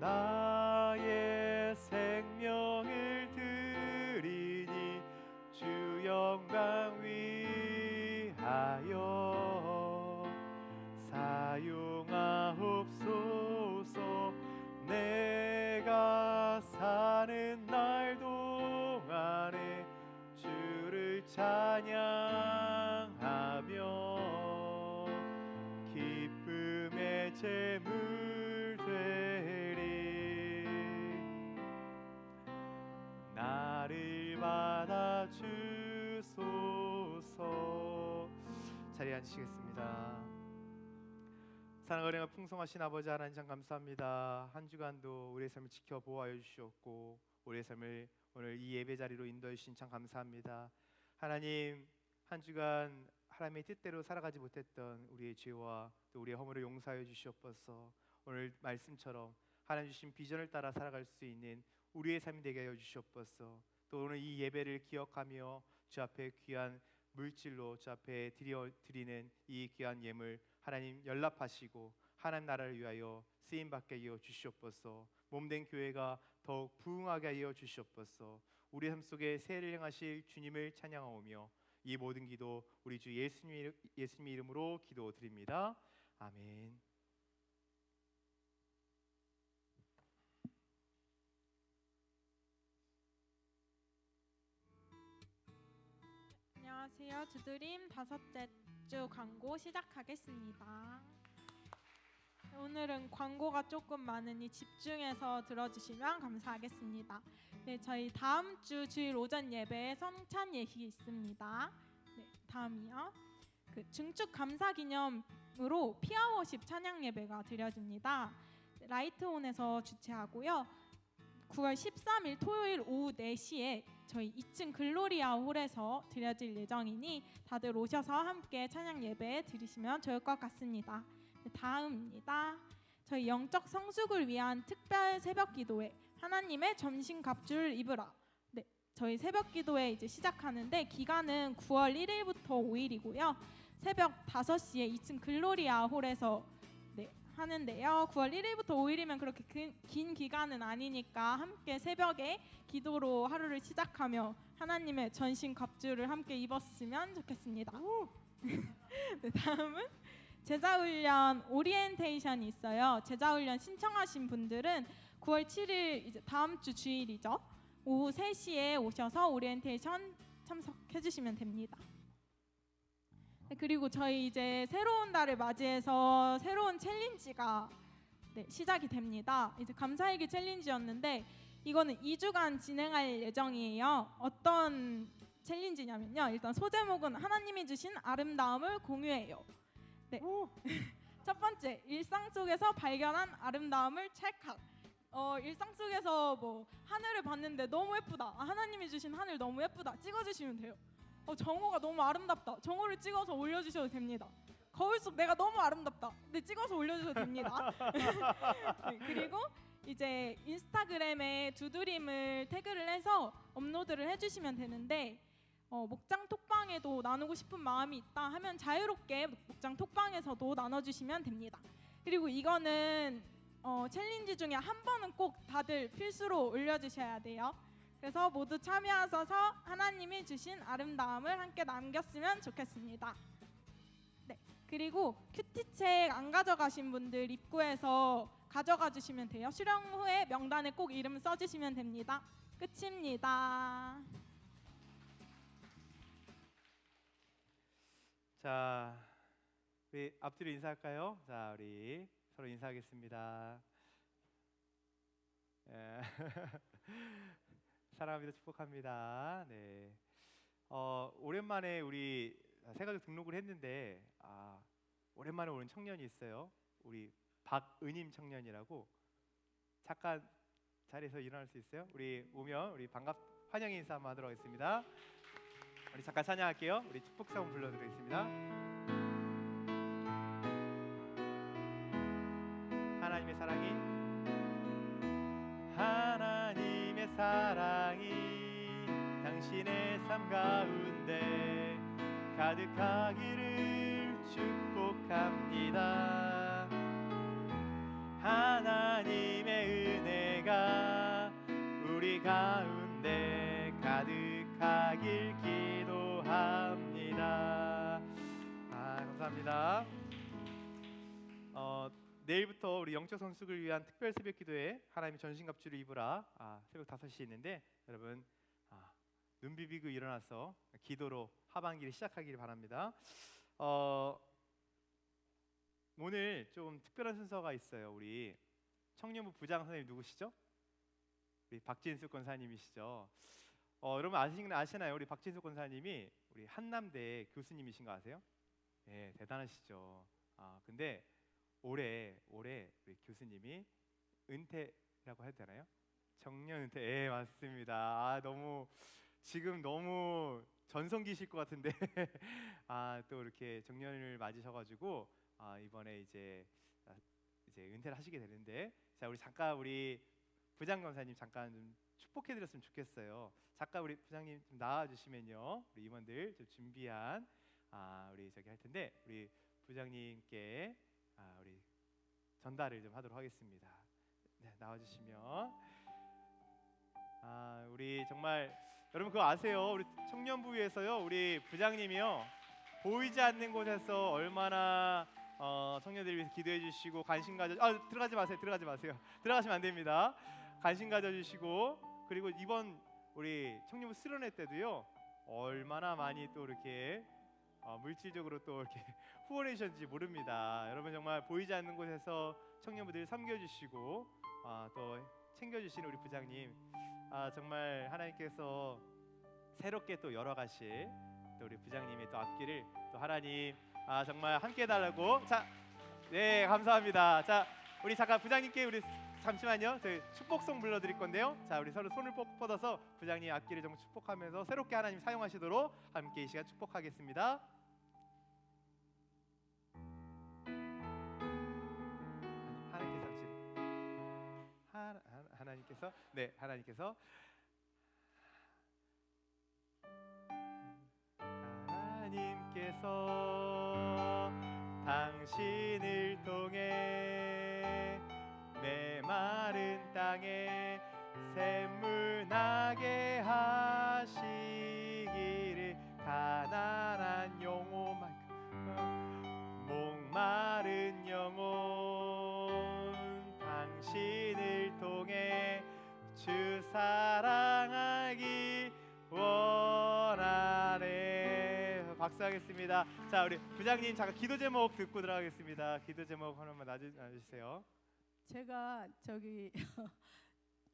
나의 생명을 드리니 주 영광 위하여 사용하옵소서. 내가 사는 날 동안에 주를 찬양하며 기쁨의 제물 되리. 나를 받아주소서. 자리에 앉으시겠습니다. 사랑과 은혜가 풍성하신 아버지 하나님, 참 감사합니다. 한 주간도 우리의 삶을 지켜 보호하여 주시옵고 우리의 삶을 오늘 이 예배 자리로 인도해 주신 참 감사합니다. 하나님, 한 주간 하나님의 뜻대로 살아가지 못했던 우리의 죄와 또 우리의 허물을 용서하여 주시옵소서. 오늘 말씀처럼 하나님 주신 비전을 따라 살아갈 수 있는 우리의 삶이 되게 하여 주시옵소서. 또 오늘 이 예배를 기억하며 주 앞에 귀한 물질로 주 앞에 드리는 이 귀한 예물 하나님 연락하시고 하나님 나라를 위하여 쓰임받게 하여 주시옵소서. 몸된 교회가 더욱 부흥하게 하여 주시옵소서. 우리 삶 속에 새해를 행하실 주님을 찬양하오며 이 모든 기도 우리 주 예수님의 이름으로 기도드립니다. 아멘. 안녕하세요. 주드림 5째 주 광고 시작하겠습니다. 오늘은 광고가 조금 많으니 집중해서 들어주시면 감사하겠습니다. 네, 저희 다음 주 주일 오전 예배에 성찬 예식이 있습니다. 네, 다음이요. 증축 감사 기념으로 피아워십 찬양 예배가 드려집니다. 라이트온에서 주최하고요. 9월 13일 토요일 오후 4시에 저희 2층 글로리아 홀에서 드려질 예정이니 다들 오셔서 함께 찬양 예배 드리시면 좋을 것 같습니다. 네, 다음입니다. 저희 영적 성숙을 위한 특별 새벽 기도회 하나님의 전신 갑주를 입으라. 네, 저희 새벽 기도회 이제 시작하는데 기간은 9월 1일부터 5일이고요. 새벽 5시에 2층 글로리아 홀에서 하는데요. 9월 1일부터 5일이면 그렇게 긴 기간은 아니니까 함께 새벽에 기도로 하루를 시작하며 하나님의 전신 갑주를 함께 입었으면 좋겠습니다. 네, 다음은 제자훈련 오리엔테이션이 있어요. 제자훈련 신청하신 분들은 9월 7일 이제 다음 주 주일이죠. 오후 3시에 오셔서 오리엔테이션 참석해 주시면 됩니다. 네, 그리고 저희 이제 새로운 달을 맞이해서 새로운 챌린지가 시작이 됩니다. 이제 감사일기 챌린지였는데 이거는 2주간 진행할 예정이에요. 어떤 챌린지냐면요. 일단 소제목은 하나님이 주신 아름다움을 공유해요. 네. 첫 번째, 일상 속에서 발견한 아름다움을 찰칵. 일상 속에서 뭐 하늘을 봤는데 너무 예쁘다. 하나님이 주신 하늘 너무 예쁘다. 찍어주시면 돼요. 정오가 너무 아름답다. 정오를 찍어서 올려주셔도 됩니다. 거울 속 내가 너무 아름답다. 네, 찍어서 올려주셔도 됩니다. 네, 그리고 이제 인스타그램에 두드림을 태그를 해서 업로드를 해주시면 되는데 목장 톡방에도 나누고 싶은 마음이 있다 하면 자유롭게 목장 톡방에서도 나눠주시면 됩니다. 그리고 이거는 챌린지 중에 한 번은 꼭 다들 필수로 올려주셔야 돼요. 그래서 모두 참여하셔서 하나님이 주신 아름다움을 함께 남겼으면 좋겠습니다. 네, 그리고 큐티책 안 가져가신 분들 입구에서 가져가 주시면 돼요. 수령 후에 명단에 꼭 이름 써주시면 됩니다. 끝입니다. 자, 우리 앞뒤로 인사할까요? 자, 우리 서로 인사하겠습니다. 사랑합니다. 축복합니다. 네. 오랜만에 우리 새가족 등록을 했는데 오랜만에 오는 청년이 있어요. 우리 박은임 청년이라고. 잠깐 자리에서 일어날 수 있어요? 우리 오면 우리 환영 인사 한번 하도록 하겠습니다. 우리 잠깐 찬양할게요. 우리 축복성 불러드리겠습니다. 하나님의 사랑이 당신의 삶 가운데 가득하기를 축복합니다. 하나님의 은혜가 우리 가운데 가득하길 기도합니다. 감사합니다. 내일부터 우리 영적 성숙을 위한 특별 새벽 기도회 하나님의 전신갑주를 입으라 새벽 5시에 있는데 여러분 눈 비비고 일어나서 기도로 하반기를 시작하기를 바랍니다. 오늘 좀 특별한 순서가 있어요. 우리 청년부 부장 선생님 누구시죠? 우리 박진수 권사님이시죠. 여러분 아시나요? 우리 박진수 권사님이 우리 한남대 교수님이신 거 아세요? 네, 대단하시죠. 근데 올해 우리 교수님이 은퇴라고 해도 되나요? 정년 은퇴. 예, 맞습니다. 지금 너무 전성기실 것 같은데 또 이렇게 정년을 맞으셔가지고 이번에 이제 은퇴를 하시게 되는데, 자, 우리 잠깐 우리 부장 권사님 잠깐 좀 축복해드렸으면 좋겠어요. 잠깐 우리 부장님 좀 나와주시면요, 우리 임원들 좀 준비한 우리 저기 할 텐데 우리 부장님께 우리 전달을 좀 하도록 하겠습니다. 네, 나와주시면 우리 정말 여러분 그거 아세요? 우리 청년부에서요, 우리 부장님이요 보이지 않는 곳에서 얼마나 청년들을 위해서 기도해 주시고 관심 가져 들어가지 마세요. 들어가시면 안 됩니다. 관심 가져 주시고, 그리고 이번 우리 청년부 수련회 때도요 얼마나 많이 또 이렇게 물질적으로 또 이렇게 후원해 주셨는지 모릅니다. 여러분 정말 보이지 않는 곳에서 청년부들 섬겨주시고 또 챙겨주시는 우리 부장님, 정말 하나님께서 새롭게 또 열어가실 또 우리 부장님의 또 앞길을 또 하나님 정말 함께 해달라고. 자, 네, 감사합니다. 자, 우리 잠깐 부장님께 우리 잠시만요. 저희 축복송 불러드릴 건데요. 자, 우리 서로 손을 뻗어서 부장님 악기를 좀 축복하면서 새롭게 하나님 사용하시도록 함께 이 시간 축복하겠습니다. 하나님께서 네, 하나님께서 당신을 통해 메마른 땅에 샘물 나게 하시기를 가난한 영혼 목마른 영혼 당신을 통해 주 사랑하기 원하네. 박수하겠습니다. 자, 우리 부장님 잠깐 기도 제목 듣고 들어가겠습니다. 기도 제목 하나만 놔주세요. 제가 저기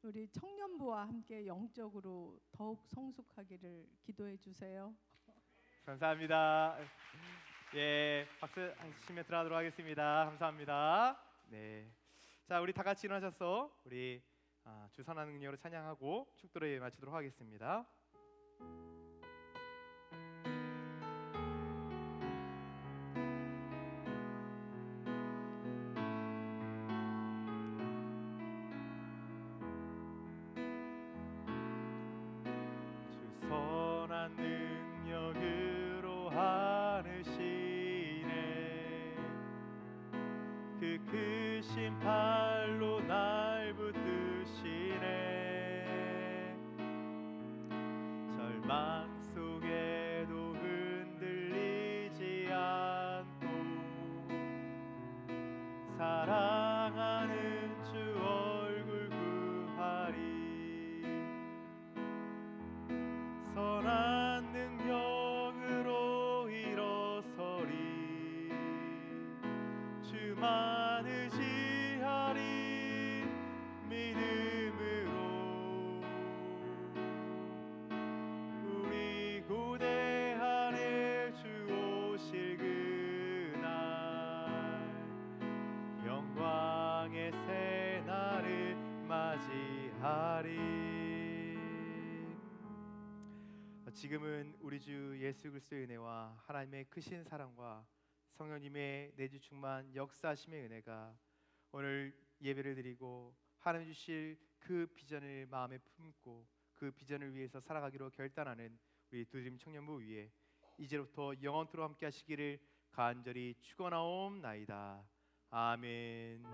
우리 청년부와 함께 영적으로 더욱 성숙하기를 기도해 주세요. 감사합니다. 예, 박수 하시면 들어가도록 하겠습니다. 감사합니다. 네, 자, 우리 다 같이 일어나셔서 우리 주 선한 능력으로 찬양하고 축도를 마치도록 하겠습니다. 주 선한 능력으로 하시네 그 크신 팔로 날 붙드시네 절망 속에도 흔들리지 않고 사랑하는 주 얼굴 구하리 선한 능력으로 일어서리 주만 의지하리 믿음으로 우리 고대하네 주 오실 그날 영광의 새날을 맞이하리. 지금은 우리 주 예수 그리스도의 은혜와 하나님의 크신 사랑과 성령님의 내주 충만 역사하심의 은혜가 오늘 예배를 드리고 하나님 주실 그 비전을 마음에 품고 그 비전을 위해서 살아가기로 결단하는 우리 두드림 청년부 위에 이제부터 영원토록 함께 하시기를 간절히 축원하옵나이다. 아멘.